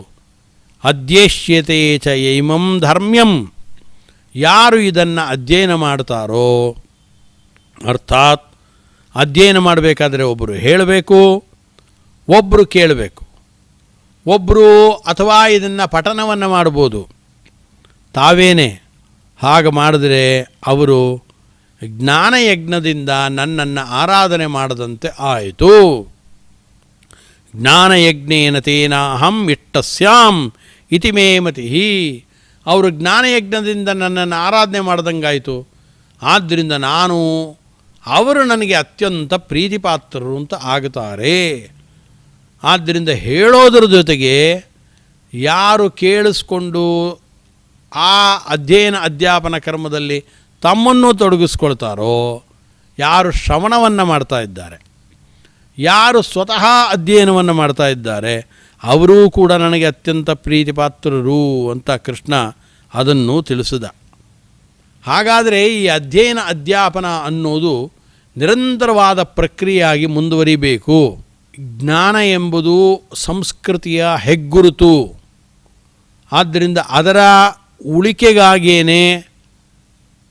ಅಧ್ಯೇಷ್ಯತೆ ಚ ಯೈಮಂ ಧರ್ಮ್ಯಂ, ಯಾರು ಇದನ್ನು ಅಧ್ಯಯನ ಮಾಡ್ತಾರೋ, ಅರ್ಥಾತ್ ಅಧ್ಯಯನ ಮಾಡಬೇಕಾದ್ರೆ ಒಬ್ಬರು ಹೇಳಬೇಕು, ಒಬ್ಬರು ಕೇಳಬೇಕು, ಒಬ್ಬರು ಅಥವಾ ಇದನ್ನು ಪಠನವನ್ನು ಮಾಡ್ಬೋದು ತಾವೇನೇ. ಹಾಗೆ ಮಾಡಿದ್ರೆ ಅವರು ಜ್ಞಾನಯಜ್ಞದಿಂದ ನನ್ನನ್ನು ಆರಾಧನೆ ಮಾಡದಂತೆ ಆಯಿತು. ಜ್ಞಾನಯಜ್ಞೇನ ತೇನಾಹಂ ಇಷ್ಟಸ್ಯಾಂ ಇತಿ ಮೇ ಮತಿ. ಅವರು ಜ್ಞಾನಯಜ್ಞದಿಂದ ನನ್ನನ್ನು ಆರಾಧನೆ ಮಾಡ್ದಂಗಾಯಿತು. ಆದ್ದರಿಂದ ಅವರು ನನಗೆ ಅತ್ಯಂತ ಪ್ರೀತಿಪಾತ್ರರು ಅಂತ ಆಗುತ್ತಾರೆ. ಆದ್ದರಿಂದ ಹೇಳೋದ್ರ ಜೊತೆಗೆ ಯಾರು ಕೇಳಿಸ್ಕೊಂಡು ಆ ಅಧ್ಯಯನ ಅಧ್ಯಾಪನ ಕರ್ಮದಲ್ಲಿ ತಮ್ಮನ್ನು ತೊಡಗಿಸ್ಕೊಳ್ತಾರೋ, ಯಾರು ಶ್ರವಣವನ್ನು ಮಾಡ್ತಾ ಇದ್ದಾರೆ, ಯಾರು ಸ್ವತಃ ಅಧ್ಯಯನವನ್ನು ಮಾಡ್ತಾ ಇದ್ದಾರೆ, ಅವರೂ ಕೂಡ ನನಗೆ ಅತ್ಯಂತ ಪ್ರೀತಿಪಾತ್ರರು ಅಂತ ಕೃಷ್ಣ ಅದನ್ನು ತಿಳಿಸಿದ. ಹಾಗಾದರೆ ಈ ಅಧ್ಯಯನ ಅಧ್ಯಾಪನ ಅನ್ನೋದು ನಿರಂತರವಾದ ಪ್ರಕ್ರಿಯೆಯಾಗಿ ಮುಂದುವರಿಬೇಕು. ಜ್ಞಾನ ಎಂಬುದು ಸಂಸ್ಕೃತಿಯ ಹೆಗ್ಗುರುತು. ಆದ್ದರಿಂದ ಅದರ ಉಳಿಕೆಗಾಗಿಯೇ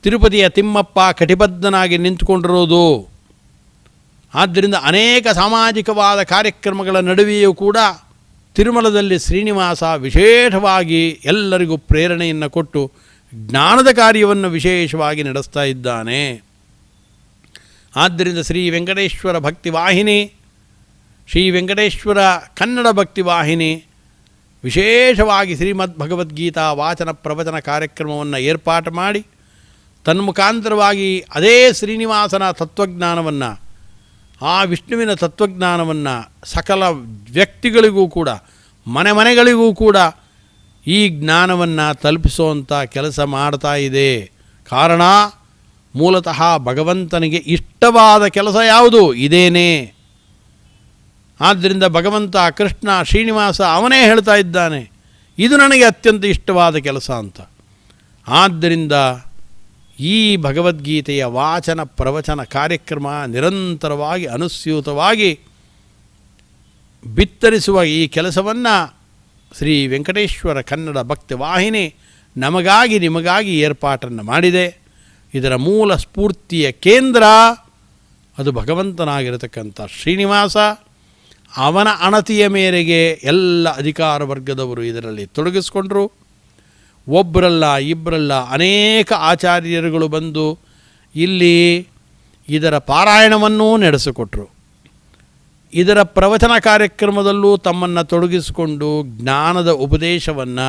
ತಿರುಪತಿಯ ತಿಮ್ಮಪ್ಪ ಕಟಿಬದ್ಧನಾಗಿ ನಿಂತುಕೊಂಡಿರೋದು. ಆದ್ದರಿಂದ ಅನೇಕ ಸಾಮಾಜಿಕವಾದ ಕಾರ್ಯಕ್ರಮಗಳ ನಡುವೆಯೂ ಕೂಡ ತಿರುಮಲದಲ್ಲಿ ಶ್ರೀನಿವಾಸ ವಿಶೇಷವಾಗಿ ಎಲ್ಲರಿಗೂ ಪ್ರೇರಣೆಯನ್ನು ಕೊಟ್ಟು ಜ್ಞಾನದ ಕಾರ್ಯವನ್ನು ವಿಶೇಷವಾಗಿ ನಡೆಸ್ತಾ ಇದ್ದಾನೆ. ಆದ್ದರಿಂದ ಶ್ರೀ ವೆಂಕಟೇಶ್ವರ ಭಕ್ತಿವಾಹಿನಿ, ಶ್ರೀ ವೆಂಕಟೇಶ್ವರ ಕನ್ನಡ ಭಕ್ತಿವಾಹಿನಿ ವಿಶೇಷವಾಗಿ ಶ್ರೀಮದ್ ಭಗವದ್ಗೀತಾ ವಾಚನ ಪ್ರವಚನ ಕಾರ್ಯಕ್ರಮವನ್ನು ಏರ್ಪಾಟು ಮಾಡಿ ತನ್ಮುಖಾಂತರವಾಗಿ ಅದೇ ಶ್ರೀನಿವಾಸನ ತತ್ವಜ್ಞಾನವನ್ನು, ಆ ವಿಷ್ಣುವಿನ ತತ್ವಜ್ಞಾನವನ್ನು ಸಕಲ ವ್ಯಕ್ತಿಗಳಿಗೂ ಕೂಡ, ಮನೆ ಮನೆಗಳಿಗೂ ಕೂಡ ಈ ಜ್ಞಾನವನ್ನು ತಲುಪಿಸುವಂಥ ಕೆಲಸ ಮಾಡ್ತಾ ಇದೆ. ಕಾರಣ ಮೂಲತಃ ಭಗವಂತನಿಗೆ ಇಷ್ಟವಾದ ಕೆಲಸ ಯಾವುದು? ಇದೇನೇ. ಆದ್ದರಿಂದ ಭಗವಂತ ಕೃಷ್ಣ ಶ್ರೀನಿವಾಸ ಅವನೇ ಹೇಳ್ತಾ ಇದ್ದಾನೆ, ಇದು ನನಗೆ ಅತ್ಯಂತ ಇಷ್ಟವಾದ ಕೆಲಸ ಅಂತ. ಆದ್ದರಿಂದ ಈ ಭಗವದ್ಗೀತೆಯ ವಾಚನ ಪ್ರವಚನ ಕಾರ್ಯಕ್ರಮ ನಿರಂತರವಾಗಿ ಅನುಸ್ಯೂತವಾಗಿ ಬಿತ್ತರಿಸುವ ಈ ಕೆಲಸವನ್ನು ಶ್ರೀ ವೆಂಕಟೇಶ್ವರ ಕನ್ನಡ ಭಕ್ತಿವಾಹಿನಿ ನಮಗಾಗಿ ನಿಮಗಾಗಿ ಏರ್ಪಾಟನ್ನು ಮಾಡಿದೆ. ಇದರ ಮೂಲ ಸ್ಫೂರ್ತಿಯ ಕೇಂದ್ರ ಅದು ಭಗವಂತನಾಗಿರತಕ್ಕಂಥ ಶ್ರೀನಿವಾಸ. ಅವನ ಅಣತಿಯ ಮೇರೆಗೆ ಎಲ್ಲ ಅಧಿಕಾರ ವರ್ಗದವರು ಇದರಲ್ಲಿ ತೊಡಗಿಸ್ಕೊಂಡ್ರು. ಒಬ್ಬರಲ್ಲ ಇಬ್ಬರಲ್ಲ ಅನೇಕ ಆಚಾರ್ಯರುಗಳು ಬಂದು ಇಲ್ಲಿ ಇದರ ಪಾರಾಯಣವನ್ನೂ ನಡೆಸಿಕೊಟ್ರು. ಇದರ ಪ್ರವಚನ ಕಾರ್ಯಕ್ರಮದಲ್ಲೂ ತಮ್ಮನ್ನು ತೊಡಗಿಸಿಕೊಂಡು ಜ್ಞಾನದ ಉಪದೇಶವನ್ನು,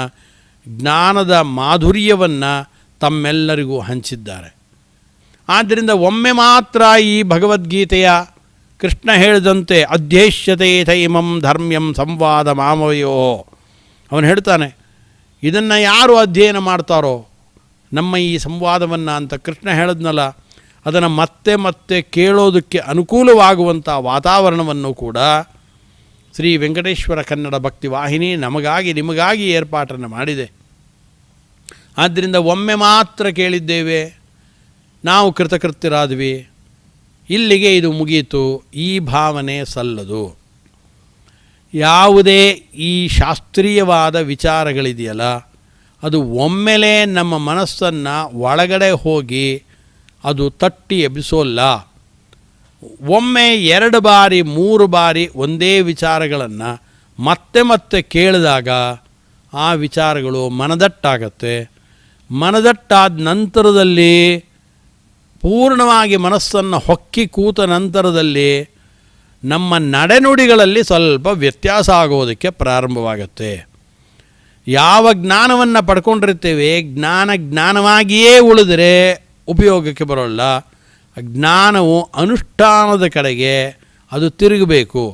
ಜ್ಞಾನದ ಮಾಧುರ್ಯವನ್ನು ತಮ್ಮೆಲ್ಲರಿಗೂ ಹಂಚಿದ್ದಾರೆ. ಆದ್ದರಿಂದ ಒಮ್ಮೆ ಮಾತ್ರ ಈ ಭಗವದ್ಗೀತೆಯ ಕೃಷ್ಣ ಹೇಳಿದಂತೆ ಅಧ್ಯೇಷ್ಯತೆ ತೈಮಂ ಧರ್ಮ್ಯಂ ಸಂವಾದ ಮಾಮವಯೋ, ಅವನು ಹೇಳ್ತಾನೆ, ಇದನ್ನು ಯಾರು ಅಧ್ಯಯನ ಮಾಡ್ತಾರೋ ನಮ್ಮ ಈ ಸಂವಾದವನ್ನು ಅಂತ ಕೃಷ್ಣ ಹೇಳಿದ್ನಲ್ಲ, ಅದನ್ನು ಮತ್ತೆ ಮತ್ತೆ ಕೇಳೋದಕ್ಕೆ ಅನುಕೂಲವಾಗುವಂಥ ವಾತಾವರಣವನ್ನು ಕೂಡ ಶ್ರೀ ವೆಂಕಟೇಶ್ವರ ಕನ್ನಡ ಭಕ್ತಿವಾಹಿನಿ ನಮಗಾಗಿ ನಿಮಗಾಗಿ ಏರ್ಪಾಟನ್ನು ಮಾಡಿದೆ. ಆದ್ದರಿಂದ ಒಮ್ಮೆ ಮಾತ್ರ ಕೇಳಿದ್ದೇವೆ, ನಾವು ಕೃತಕೃತ್ಯರಾದ್ವಿ, ಇಲ್ಲಿಗೆ ಇದು ಮುಗೀತು, ಈ ಭಾವನೆ ಸಲ್ಲದು. ಯಾವುದೇ ಈ ಶಾಸ್ತ್ರೀಯವಾದ ವಿಚಾರಗಳಿದೆಯಲ್ಲ, ಅದು ಒಮ್ಮೆಲೇ ನಮ್ಮ ಮನಸ್ಸನ್ನು ಒಳಗಡೆ ಹೋಗಿ ಅದು ತಟ್ಟಿ ಎಬ್ಬಿಸೋಲ್ಲ. ಒಮ್ಮೆ 2 ಬಾರಿ 3 ಬಾರಿ ಒಂದೇ ವಿಚಾರಗಳನ್ನು ಮತ್ತೆ ಮತ್ತೆ ಕೇಳಿದಾಗ ಆ ವಿಚಾರಗಳು ಮನದಟ್ಟಾಗತ್ತೆ. ಮನದಟ್ಟಾದ ನಂತರದಲ್ಲಿ ಪೂರ್ಣವಾಗಿ ಮನಸ್ಸನ್ನು ಹೊಕ್ಕಿ ಕೂತ ನಂತರದಲ್ಲಿ ನಮ್ಮ ನಡೆನುಡಿಗಳಲ್ಲಿ ಸ್ವಲ್ಪ ವ್ಯತ್ಯಾಸ ಆಗೋದಕ್ಕೆ ಪ್ರಾರಂಭವಾಗುತ್ತೆ. ಯಾವ ಜ್ಞಾನವನ್ನು ಪಡ್ಕೊಂಡಿರ್ತೇವೆ, ಜ್ಞಾನವಾಗಿಯೇ ಉಳಿದರೆ ಉಪಯೋಗಕ್ಕೆ ಬರೋಲ್ಲ. ಜ್ಞಾನವು ಅನುಷ್ಠಾನದ ಕಡೆಗೆ ಅದು ತಿರುಗಬೇಕು.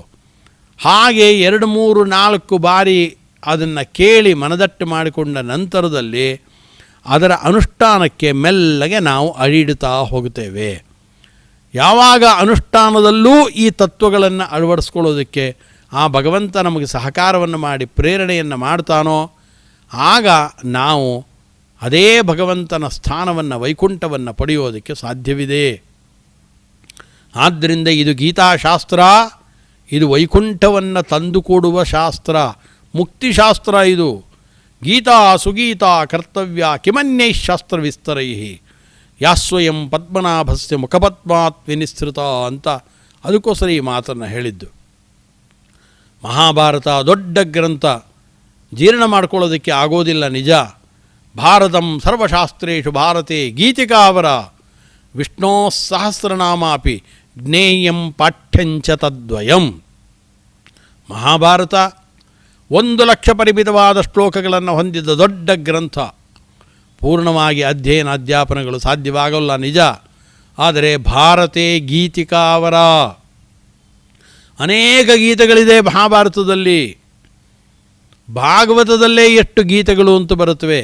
ಹಾಗೆ 2, 3, 4 ಬಾರಿ ಅದನ್ನು ಕೇಳಿ ಮನದಟ್ಟು ಮಾಡಿಕೊಂಡ ನಂತರದಲ್ಲಿ ಅದರ ಅನುಷ್ಠಾನಕ್ಕೆ ಮೆಲ್ಲಗೆ ನಾವು ಅಡಿಡುತ್ತಾ ಹೋಗುತ್ತೇವೆ. ಯಾವಾಗ ಅನುಷ್ಠಾನದಲ್ಲೂ ಈ ತತ್ವಗಳನ್ನು ಅಳವಡಿಸ್ಕೊಳ್ಳೋದಕ್ಕೆ ಆ ಭಗವಂತ ನಮಗೆ ಸಹಕಾರವನ್ನು ಮಾಡಿ ಪ್ರೇರಣೆಯನ್ನು ಮಾಡ್ತಾನೋ ಆಗ ನಾವು ಅದೇ ಭಗವಂತನ ಸ್ಥಾನವನ್ನು ವೈಕುಂಠವನ್ನು ಪಡೆಯೋದಕ್ಕೆ ಸಾಧ್ಯವಿದೆ. ಆದ್ದರಿಂದ ಇದು ಗೀತಾಶಾಸ್ತ್ರ, ಇದು ವೈಕುಂಠವನ್ನು ತಂದುಕೊಡುವ ಶಾಸ್ತ್ರ, ಮುಕ್ತಿಶಾಸ್ತ್ರ. ಇದು ಗೀತಾ ಸುಗೀತಾ ಕರ್ತವ್ಯ ಕಿಮನ್ಯೈಶಾಸ್ತ್ರ ವಿಸ್ತರೈ ಯಾಸ್ವಯಂ ಪದ್ಮನಾಭಸ್ಯ ಮುಖಪದ್ಮಾತ್ ವಿನಿಸೃತ ಅಂತ ಅದಕ್ಕೋಸ್ಕರ ಈ ಮಾತನ್ನು ಹೇಳಿದ್ದು. ಮಹಾಭಾರತ ದೊಡ್ಡ ಗ್ರಂಥ, ಜೀರ್ಣ ಮಾಡ್ಕೊಳ್ಳೋದಕ್ಕೆ ಆಗೋದಿಲ್ಲ ನಿಜ. ಭಾರತಂ ಸರ್ವಶಾಸ್ತ್ರೇಷು ಭಾರತೆ ಗೀತಿಕಾವರ ವಿಷ್ಣೋ ಸಹಸ್ರನಾಮಾಪಿ ಜ್ಞೇಯಂ ಪಾಠ್ಯಂಚ ತದ್ವಯಂ. ಮಹಾಭಾರತ 1,00,000 ಪರಿಮಿತವಾದ ಶ್ಲೋಕಗಳನ್ನು ಹೊಂದಿದ್ದ ದೊಡ್ಡ ಗ್ರಂಥ. ಪೂರ್ಣವಾಗಿ ಅಧ್ಯಯನ ಅಧ್ಯಾಪನಗಳು ಸಾಧ್ಯವಾಗಲ್ಲ ನಿಜ. ಆದರೆ ಭಾರತೆ ಗೀತಿಕಾವರ, ಅನೇಕ ಗೀತೆಗಳಿದೆ ಮಹಾಭಾರತದಲ್ಲಿ. ಭಾಗವತದಲ್ಲೇ ಎಷ್ಟು ಗೀತೆಗಳು ಅಂತ ಬರುತ್ತವೆ,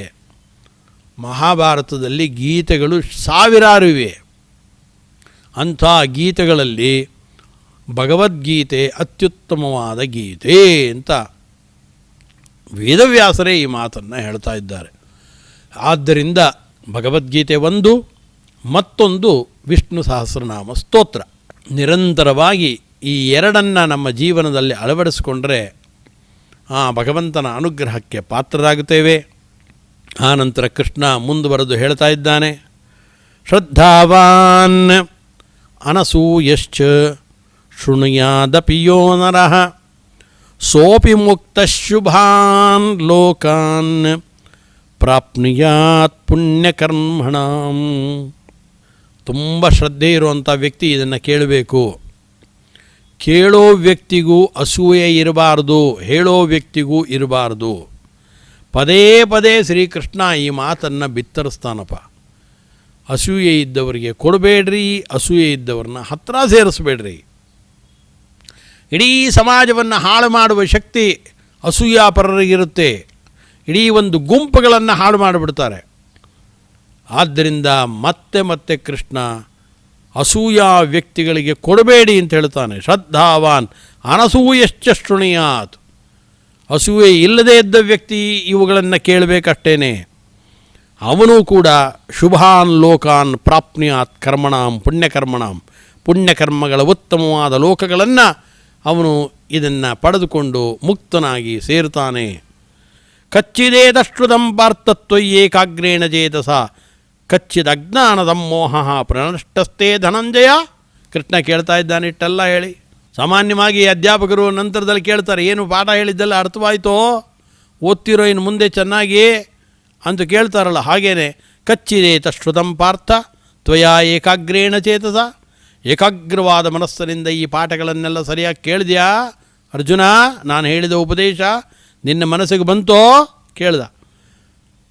ಮಹಾಭಾರತದಲ್ಲಿ ಗೀತೆಗಳು ಸಾವಿರಾರು ಇವೆ. ಅಂಥ ಗೀತೆಗಳಲ್ಲಿ ಭಗವದ್ಗೀತೆ ಅತ್ಯುತ್ತಮವಾದ ಗೀತೆ ಅಂತ ವೇದವ್ಯಾಸರೇ ಈ ಮಾತನ್ನು ಹೇಳ್ತಾ ಇದ್ದಾರೆ. ಆದ್ದರಿಂದ ಭಗವದ್ಗೀತೆ ಒಂದು, ಮತ್ತೊಂದು ವಿಷ್ಣು ಸಹಸ್ರನಾಮ ಸ್ತೋತ್ರ. ನಿರಂತರವಾಗಿ ಈ ಎರಡನ್ನು ನಮ್ಮ ಜೀವನದಲ್ಲಿ ಅಳವಡಿಸಿಕೊಂಡ್ರೆ ಆ ಭಗವಂತನ ಅನುಗ್ರಹಕ್ಕೆ ಪಾತ್ರರಾಗುತ್ತೇವೆ. ಆನಂತರ ಕೃಷ್ಣ ಮುಂದುವರೆದು ಹೇಳ್ತಾ ಇದ್ದಾನೆ, ಶ್ರದ್ಧಾವಾನ್ ಅನಸೂಯಶ್ಚ ಶೃಣುಯಾದಪಿ ಯೋ ನರಃ ಸೋಪಿ ಮುಕ್ತ ಶುಭಾನ್ ಲೋಕಾನ್ ಪ್ರಾಪ್ನುಯಾತ್ ಪುಣ್ಯಕರ್ಮಣಾಂ. ತುಂಬ ಶ್ರದ್ಧೆ ಇರುವಂಥ ವ್ಯಕ್ತಿ ಇದನ್ನು ಕೇಳಬೇಕು. ಕೇಳೋ ವ್ಯಕ್ತಿಗೂ ಅಸೂಯೆ ಇರಬಾರ್ದು, ಹೇಳೋ ವ್ಯಕ್ತಿಗೂ ಇರಬಾರ್ದು. ಪದೇ ಪದೇ ಶ್ರೀಕೃಷ್ಣ ಈ ಮಾತನ್ನು ಬಿತ್ತರಿಸ್ತಾನಪ್ಪ. ಅಸೂಯೆ ಇದ್ದವರಿಗೆ ಕೊಡಬೇಡ್ರಿ, ಅಸೂಯೆ ಇದ್ದವ್ರನ್ನ ಹತ್ತಿರ ಸೇರಿಸಬೇಡ್ರಿ. ಇಡೀ ಸಮಾಜವನ್ನು ಹಾಳು ಮಾಡುವ ಶಕ್ತಿ ಅಸೂಯಾಪರರಿಗಿರುತ್ತೆ. ಇಡೀ ಒಂದು ಗುಂಪುಗಳನ್ನು ಹಾಳು ಮಾಡಿಬಿಡ್ತಾರೆ. ಆದ್ದರಿಂದ ಮತ್ತೆ ಮತ್ತೆ ಕೃಷ್ಣ ಅಸೂಯಾ ವ್ಯಕ್ತಿಗಳಿಗೆ ಕೊಡಬೇಡಿ ಅಂತ ಹೇಳ್ತಾನೆ. ಶ್ರದ್ಧಾವಾನ್ ಅನಸೂಯಶ್ಚ ಶೃಣುಯಾತ್. ಅಸೂಯೆ ಇಲ್ಲದೇ ಇದ್ದ ವ್ಯಕ್ತಿ ಇವುಗಳನ್ನು ಕೇಳಬೇಕಷ್ಟೇನೆ. ಅವನು ಕೂಡ ಶುಭಾನ್ ಲೋಕಾನ್ ಪ್ರಾಪ್ನುಯಾತ್ ಕರ್ಮಣಾಂ ಪುಣ್ಯಕರ್ಮಣಾಂ. ಪುಣ್ಯಕರ್ಮಗಳ ಉತ್ತಮವಾದ ಲೋಕಗಳನ್ನು ಅವನು ಇದನ್ನು ಪಡೆದುಕೊಂಡು ಮುಕ್ತನಾಗಿ ಸೇರ್ತಾನೆ. ಕಚ್ಚಿದೇತಶ್ರುತಂ ಪಾರ್ಥತ್ವಯ್ಯೇಕಾಗ್ರೇಣ ಚೇತಸ ಕಚ್ಚಿದಜ್ಞಾನದಂ ಮೋಹ ಪ್ರಣಷ್ಟಸ್ಥೆ ಧನಂಜಯ. ಕೃಷ್ಣ ಕೇಳ್ತಾ ಇದ್ದಾನೆ ಇಷ್ಟೆಲ್ಲ ಹೇಳಿ. ಸಾಮಾನ್ಯವಾಗಿ ಅಧ್ಯಾಪಕರು ನಂತರದಲ್ಲಿ ಕೇಳ್ತಾರೆ, ಏನು ಪಾಠ ಹೇಳಿದ್ದೆಲ್ಲ ಅರ್ಥವಾಯಿತೋ, ಓದ್ತಿರೋ ಇನ್ನು ಮುಂದೆ ಚೆನ್ನಾಗಿ ಅಂತ ಕೇಳ್ತಾರಲ್ಲ. ಹಾಗೇನೆ ಕಚ್ಚಿದೇತಶ್ರುತಂ ಪಾರ್ಥ ತ್ವಯಾ ಏಕಾಗ್ರೇಣ ಚೇತಸ. ಏಕಾಗ್ರವಾದ ಮನಸ್ಸಿನಿಂದ ಈ ಪಾಠಗಳನ್ನೆಲ್ಲ ಸರಿಯಾಗಿ ಕೇಳಿದ್ಯಾ ಅರ್ಜುನ? ನಾನು ಹೇಳಿದ ಉಪದೇಶ ನಿನ್ನ ಮನಸ್ಸಿಗೆ ಬಂತೋ? ಕೇಳ್ದ.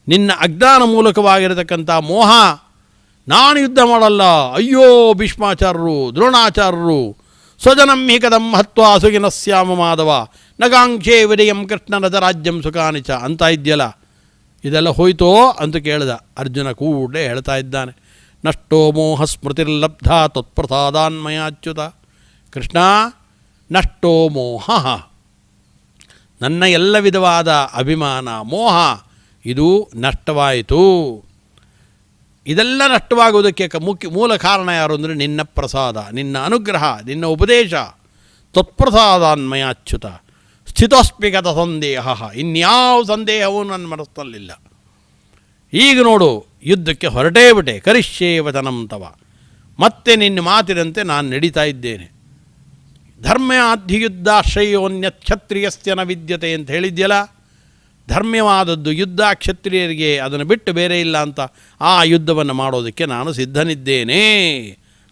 ನಿನ್ನ ಅಜ್ಞಾನ ಮೂಲಕವಾಗಿರತಕ್ಕಂಥ ಮೋಹ, ನಾನು ಯುದ್ಧ ಮಾಡಲ್ಲ, ಅಯ್ಯೋ ಭೀಷ್ಮಾಚಾರ್ಯರು ದ್ರೋಣಾಚಾರ್ಯರು ಸ್ವಜನಂ ಹಿ ಕದಂ ಹತ್ವಾ ಸುಗಿನಸ್ಯಾಮ ಮಾಧವ ನಗಾಂಕ್ಷೇ ವಿದಯಂ ಕೃಷ್ಣನದ ರಾಜ್ಯಂ ಸುಖಾನಿಚ ಅಂತ ಇದೆಯಲ್ಲ, ಇದೆಲ್ಲ ಹೋಯ್ತೋ ಅಂತ ಕೇಳ್ದ. ಅರ್ಜುನ ಕೂಡಲೇ ಹೇಳ್ತಾ ಇದ್ದಾನೆ, ನಷ್ಟೋ ಮೋಹ ಸ್ಮೃತಿರ್ಲಬ್ಧ ತತ್ಪ್ರಸಾದಾನ್ಮಯಾಚ್ಯುತ. ಕೃಷ್ಣ, ನಷ್ಟೋ ಮೋಹ, ನನ್ನ ಎಲ್ಲ ವಿಧವಾದ ಅಭಿಮಾನ ಮೋಹ ಇದು ನಷ್ಟವಾಯಿತು. ಇದೆಲ್ಲ ನಷ್ಟವಾಗುವುದಕ್ಕೆ ಮೂಲ ಕಾರಣ ಯಾರು ಅಂದರೆ ನಿನ್ನ ಪ್ರಸಾದ, ನಿನ್ನ ಅನುಗ್ರಹ, ನಿನ್ನ ಉಪದೇಶ. ತತ್ಪ್ರಸಾದಾನ್ಮಯಾಚ್ಯುತ ಸ್ಥಿತೋಸ್ಮಿಗತ ಸಂದೇಹ. ಇನ್ಯಾವ ಸಂದೇಹವೂ ನನ್ನ ಮನಸ್ಸಲ್ಲಿಲ್ಲ. ಈಗ ನೋಡು, ಯುದ್ಧಕ್ಕೆ ಹೊರಟೇ ಬಿಟ್ಟೆ. ಕರಿಷ್ಯೇ ವಚನಂ ತವ. ಮತ್ತೆ ನಿನ್ನ ಮಾತಿನಂತೆ ನಾನು ನಡೀತಾ ಇದ್ದೇನೆ. ಧರ್ಮ್ಯಾಧಿಯುದ್ಧಾಶ್ರಯೋನ್ಯ ಕ್ಷತ್ರಿಯಸ್ಯ ನ ವಿದ್ಯತೆ ಅಂತ ಹೇಳಿದ್ಯಲ್ಲ. ಧರ್ಮ್ಯವಾದದ್ದು ಯುದ್ಧ, ಕ್ಷತ್ರಿಯರಿಗೆ ಅದನ್ನು ಬಿಟ್ಟು ಬೇರೆ ಇಲ್ಲ ಅಂತ ಆ ಯುದ್ಧವನ್ನು ಮಾಡೋದಕ್ಕೆ ನಾನು ಸಿದ್ಧನಿದ್ದೇನೆ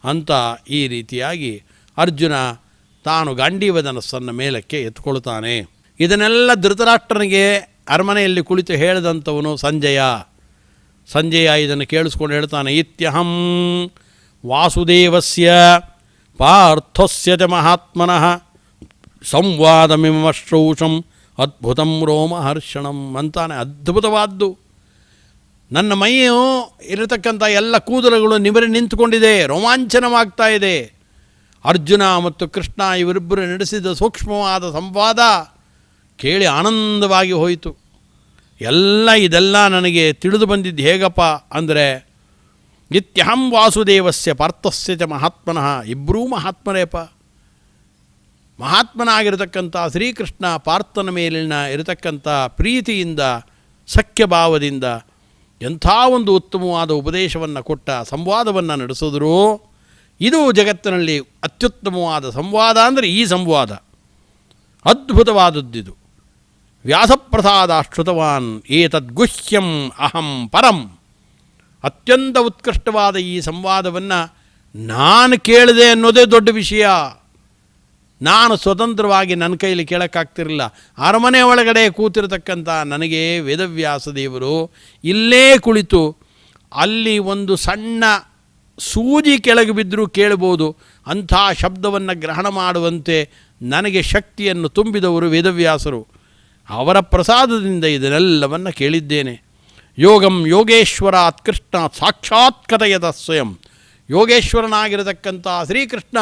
ಅಂತ ಈ ರೀತಿಯಾಗಿ ಅರ್ಜುನ ತಾನು ಗಾಂಡೀವ ಧನಸ್ಸನ್ನು ಮೇಲಕ್ಕೆ ಎತ್ಕೊಳ್ತಾನೆ. ಇದನ್ನೆಲ್ಲ ಧೃತರಾಷ್ಟ್ರನಿಗೆ ಅರಮನೆಯಲ್ಲಿ ಕುಳಿತು ಹೇಳಿದಂಥವನು ಸಂಜಯ. ಸಂಜಯ ಇದನ್ನು ಕೇಳಿಸ್ಕೊಂಡು ಹೇಳ್ತಾನೆ, ಇತ್ಯಹಂ ವಾಸುದೇವಸ್ಯ ಪಾರ್ಥಸ್ಯ ಚ ಮಹಾತ್ಮನಃ ಸಂವಾದಮಿಮಶ್ರೌಷಂ ಅದ್ಭುತಂ ರೋಮಹರ್ಷಣಂ ಅಂತಾನೆ. ಅದ್ಭುತವಾದ್ದು. ನನ್ನ ಮೈಯು ಇರತಕ್ಕಂಥ ಎಲ್ಲ ಕೂದಲುಗಳು ನಿಮಿರಿ ನಿಂತುಕೊಂಡಿದೆ, ರೋಮಾಂಚನವಾಗ್ತಾ ಇದೆ. ಅರ್ಜುನ ಮತ್ತು ಕೃಷ್ಣ ಇವರಿಬ್ಬರು ನಡೆಸಿದ ಸೂಕ್ಷ್ಮವಾದ ಸಂವಾದ ಕೇಳಿ ಆನಂದವಾಗಿ ಹೋಯಿತು. ಇದೆಲ್ಲ ನನಗೆ ತಿಳಿದು ಬಂದಿದ್ದು ಹೇಗಪ್ಪ ಅಂದರೆ, ನಿತ್ಯಹಂ ವಾಸುದೇವಸ್ಯ ಪಾರ್ಥಸ್ಯ ಚ ಮಹಾತ್ಮನಃ, ಇಬ್ಬರೂ ಮಹಾತ್ಮರೇಪ. ಮಹಾತ್ಮನಾಗಿರತಕ್ಕಂಥ ಶ್ರೀಕೃಷ್ಣ ಪಾರ್ಥನ ಮೇಲಿನ ಇರತಕ್ಕಂಥ ಪ್ರೀತಿಯಿಂದ, ಸಖ್ಯಭಾವದಿಂದ ಎಂಥ ಒಂದು ಉತ್ತಮವಾದ ಉಪದೇಶವನ್ನು ಕೊಟ್ಟ, ಸಂವಾದವನ್ನು ನಡೆಸಿದ್ರು. ಇದು ಜಗತ್ತಿನಲ್ಲಿ ಅತ್ಯುತ್ತಮವಾದ ಸಂವಾದ ಅಂದರೆ ಈ ಸಂವಾದ, ಅದ್ಭುತವಾದದ್ದಿದು. ವ್ಯಾಸಪ್ರಸಾದ ಶ್ರುತವಾನ್ ಏತದ್ಗುಹ್ಯಂ ಅಹಂ ಪರಂ. ಅತ್ಯಂತ ಉತ್ಕೃಷ್ಟವಾದ ಈ ಸಂವಾದವನ್ನು ನಾನು ಕೇಳಿದೆ ಅನ್ನೋದೇ ದೊಡ್ಡ ವಿಷಯ. ನಾನು ಸ್ವತಂತ್ರವಾಗಿ ನನ್ನ ಕೈಲಿ ಕೇಳೋಕ್ಕಾಗ್ತಿರಲಿಲ್ಲ. ಅರಮನೆ ಒಳಗಡೆ ಕೂತಿರತಕ್ಕಂಥ ನನಗೆ ವೇದವ್ಯಾಸ ದೇವರು ಇಲ್ಲೇ ಕುಳಿತು ಅಲ್ಲಿ ಒಂದು ಸಣ್ಣ ಸೂಜಿ ಕೆಳಗೆ ಬಿದ್ದರೂ ಕೇಳ್ಬೋದು ಅಂಥ ಶಬ್ದವನ್ನು ಗ್ರಹಣ ಮಾಡುವಂತೆ ನನಗೆ ಶಕ್ತಿಯನ್ನು ತುಂಬಿದವರು ವೇದವ್ಯಾಸರು. ಅವರ ಪ್ರಸಾದದಿಂದ ಇದನ್ನೆಲ್ಲವನ್ನು ಕೇಳಿದ್ದೇನೆ. ಯೋಗಂ ಯೋಗೇಶ್ವರಾತ್ ಕೃಷ್ಣ ಸಾಕ್ಷಾತ್ಕತಯತ ಸ್ವಯಂ. ಯೋಗೇಶ್ವರನಾಗಿರತಕ್ಕಂಥ ಶ್ರೀಕೃಷ್ಣ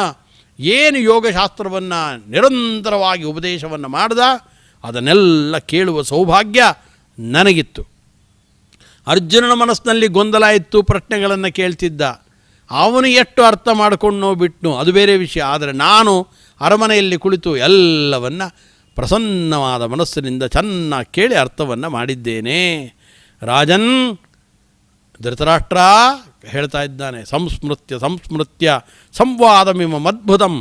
ಏನು ಯೋಗಶಾಸ್ತ್ರವನ್ನು ನಿರಂತರವಾಗಿ ಉಪದೇಶವನ್ನು ಮಾಡ್ದ, ಅದನ್ನೆಲ್ಲ ಕೇಳುವ ಸೌಭಾಗ್ಯ ನನಗಿತ್ತು. ಅರ್ಜುನನ ಮನಸ್ಸಿನಲ್ಲಿ ಗೊಂದಲ ಇತ್ತು, ಪ್ರಶ್ನೆಗಳನ್ನು ಕೇಳ್ತಿದ್ದ. ಅವನು ಎಷ್ಟು ಅರ್ಥ ಮಾಡಿಕೊಂಡೋ ಬಿಟ್ನೋ ಅದು ಬೇರೆ ವಿಷಯ. ಆದರೆ ನಾನು ಅರಮನೆಯಲ್ಲಿ ಕುಳಿತು ಎಲ್ಲವನ್ನು ಪ್ರಸನ್ನವಾದ ಮನಸ್ಸಿನಿಂದ ಚೆನ್ನಾಗಿ ಕೇಳಿ ಅರ್ಥವನ್ನು ಮಾಡಿದ್ದೇನೆ. ರಾಜನ್, ಧೃತರಾಷ್ಟ್ರ ಹೇಳ್ತಾ ಇದ್ದಾನೆ, ಸಂಸ್ಮೃತ್ಯ ಸಂವಾದಮಿಮದ್ಭುತಂ.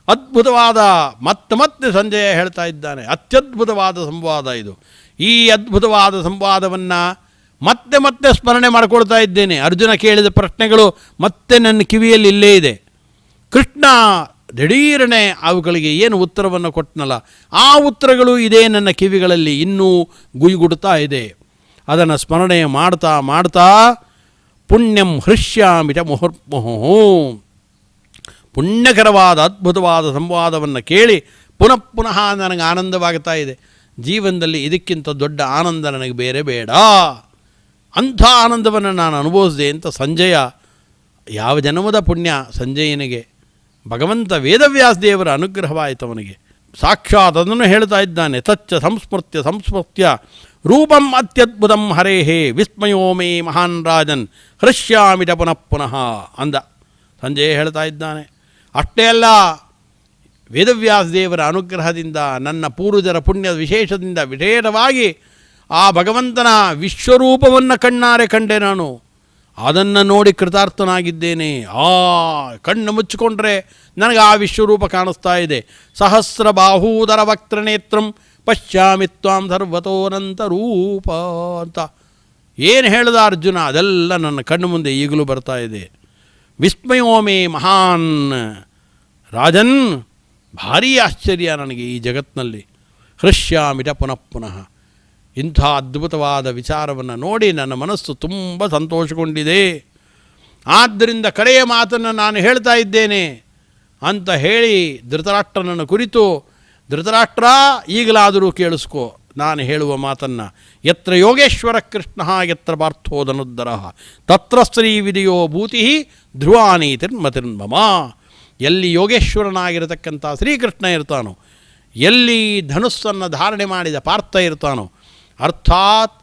ಅದ್ಭುತವಾದ ಮತ್ತೆ ಸಂಜಯ ಹೇಳ್ತಾ ಇದ್ದಾನೆ, ಅತ್ಯದ್ಭುತವಾದ ಸಂವಾದ ಇದು. ಈ ಅದ್ಭುತವಾದ ಸಂವಾದವನ್ನು ಮತ್ತೆ ಸ್ಮರಣೆ ಮಾಡಿಕೊಳ್ತಾ ಇದ್ದೇನೆ. ಅರ್ಜುನ ಕೇಳಿದ ಪ್ರಶ್ನೆಗಳು ಮತ್ತೆ ನನ್ನ ಕಿವಿಯಲ್ಲಿ ಇಲ್ಲೇ ಇದೆ. ಕೃಷ್ಣ ದಿಢೀರನೆ ಅವುಗಳಿಗೆ ಏನು ಉತ್ತರವನ್ನು ಕೊಟ್ಟನಲ್ಲ, ಆ ಉತ್ತರಗಳು ಇದೇ ನನ್ನ ಕಿವಿಗಳಲ್ಲಿ ಇನ್ನೂ ಗುಯ್ಗುಡ್ತಾ ಇದೆ. ಅದನ್ನು ಸ್ಮರಣೆ ಮಾಡ್ತಾ ಪುಣ್ಯಂ ಹೃಷ್ಯಾಮಿಟ ಮುಹುರ್ಮುಹು. ಪುಣ್ಯಕರವಾದ ಅದ್ಭುತವಾದ ಸಂವಾದವನ್ನು ಕೇಳಿ ಪುನಃ ನನಗೆ ಆನಂದವಾಗ್ತಾ ಇದೆ. ಜೀವನದಲ್ಲಿ ಇದಕ್ಕಿಂತ ದೊಡ್ಡ ಆನಂದ ನನಗೆ ಬೇರೆ ಬೇಡ. ಅಂಥ ಆನಂದವನ್ನು ನಾನು ಅನುಭವಿಸಿದೆ ಅಂತ ಸಂಜಯ, ಯಾವ ಜನ್ಮದ ಪುಣ್ಯ ಸಂಜಯನಿಗೆ, ಭಗವಂತ ವೇದವ್ಯಾಸದೇವರ ಅನುಗ್ರಹವಾಯಿತು ಅವನಿಗೆ. ಸಾಕ್ಷಾತ್ ಅದನ್ನು ಹೇಳ್ತಾ ಇದ್ದಾನೆ, ತಚ್ಚ ಸಂಸ್ಮೃತ್ಯ ರೂಪಂ ಅತ್ಯದ್ಭುತಂ ಹರೇಹೇ ವಿಸ್ಮಯೋ ಮೇ ಮಹಾನ್ ರಾಜನ್ ಹೃಷ್ಯಾಮಿಟ ಪುನಃ ಅಂದ. ಸಂಜಯ ಹೇಳ್ತಾ ಇದ್ದಾನೆ, ಅಷ್ಟೇ ಅಲ್ಲ, ವೇದವ್ಯಾಸದೇವರ ಅನುಗ್ರಹದಿಂದ, ನನ್ನ ಪೂರ್ವಜರ ಪುಣ್ಯದ ವಿಶೇಷದಿಂದ ವಿಶೇಷವಾಗಿ ಆ ಭಗವಂತನ ವಿಶ್ವರೂಪವನ್ನು ಕಣ್ಣಾರೆ ಕಂಡೆ. ನಾನು ಅದನ್ನು ನೋಡಿ ಕೃತಾರ್ಥನಾಗಿದ್ದೇನೆ. ಕಣ್ಣು ಮುಚ್ಚಿಕೊಂಡ್ರೆ ನನಗೆ ಆ ವಿಶ್ವರೂಪ ಕಾಣಿಸ್ತಾ ಇದೆ. ಸಹಸ್ರ ಬಾಹೂದರ ವಕ್ತ್ರನೇತ್ರಂ ಪಶ್ಯಾಮಿ ತ್ವಾಂ ಸರ್ವತೋನಂತ ರೂಪ ಅಂತ ಏನು ಹೇಳಿದ ಅರ್ಜುನ, ಅದೆಲ್ಲ ನನ್ನ ಕಣ್ಣು ಮುಂದೆ ಈಗಲೂ ಬರ್ತಾ ಇದೆ. ವಿಸ್ಮಯೋಮೇ ಮಹಾನ್ ರಾಜನ್, ಭಾರೀ ಆಶ್ಚರ್ಯ ನನಗೆ ಈ ಜಗತ್ತಿನಲ್ಲಿ. ಹೃಷ್ಯಾಮಿಟ ಪುನಃ ಇಂಥ ಅದ್ಭುತವಾದ ವಿಚಾರವನ್ನು ನೋಡಿ ನನ್ನ ಮನಸ್ಸು ತುಂಬ ಸಂತೋಷಗೊಂಡಿದೆ. ಆದ್ದರಿಂದ ಕಡೆಯ ಮಾತನ್ನು ನಾನು ಹೇಳ್ತಾ ಇದ್ದೇನೆ ಅಂತ ಹೇಳಿ ಧೃತರಾಷ್ಟ್ರನನ್ನು ಕುರಿತು, ಧೃತರಾಷ್ಟ್ರ ಈಗಲಾದರೂ ಕೇಳಿಸ್ಕೋ ನಾನು ಹೇಳುವ ಮಾತನ್ನು. ಯತ್ರ ಯೋಗೇಶ್ವರ ಕೃಷ್ಣ ಯತ್ರ ಪಾರ್ಥೋದನುದ್ದರ ತತ್ರ ಸ್ತ್ರೀ ವಿಧಿಯೋ ಭೂತಿ ಧ್ರುವಾನಿ ತಿರ್ಮತಿರ್ಮಮ. ಎಲ್ಲಿ ಯೋಗೇಶ್ವರನಾಗಿರತಕ್ಕಂಥ ಶ್ರೀಕೃಷ್ಣ ಇರ್ತಾನೋ, ಎಲ್ಲಿ ಧನುಸ್ಸನ್ನು ಧಾರಣೆ ಮಾಡಿದ ಪಾರ್ಥ ಇರ್ತಾನೋ, ಅರ್ಥಾತ್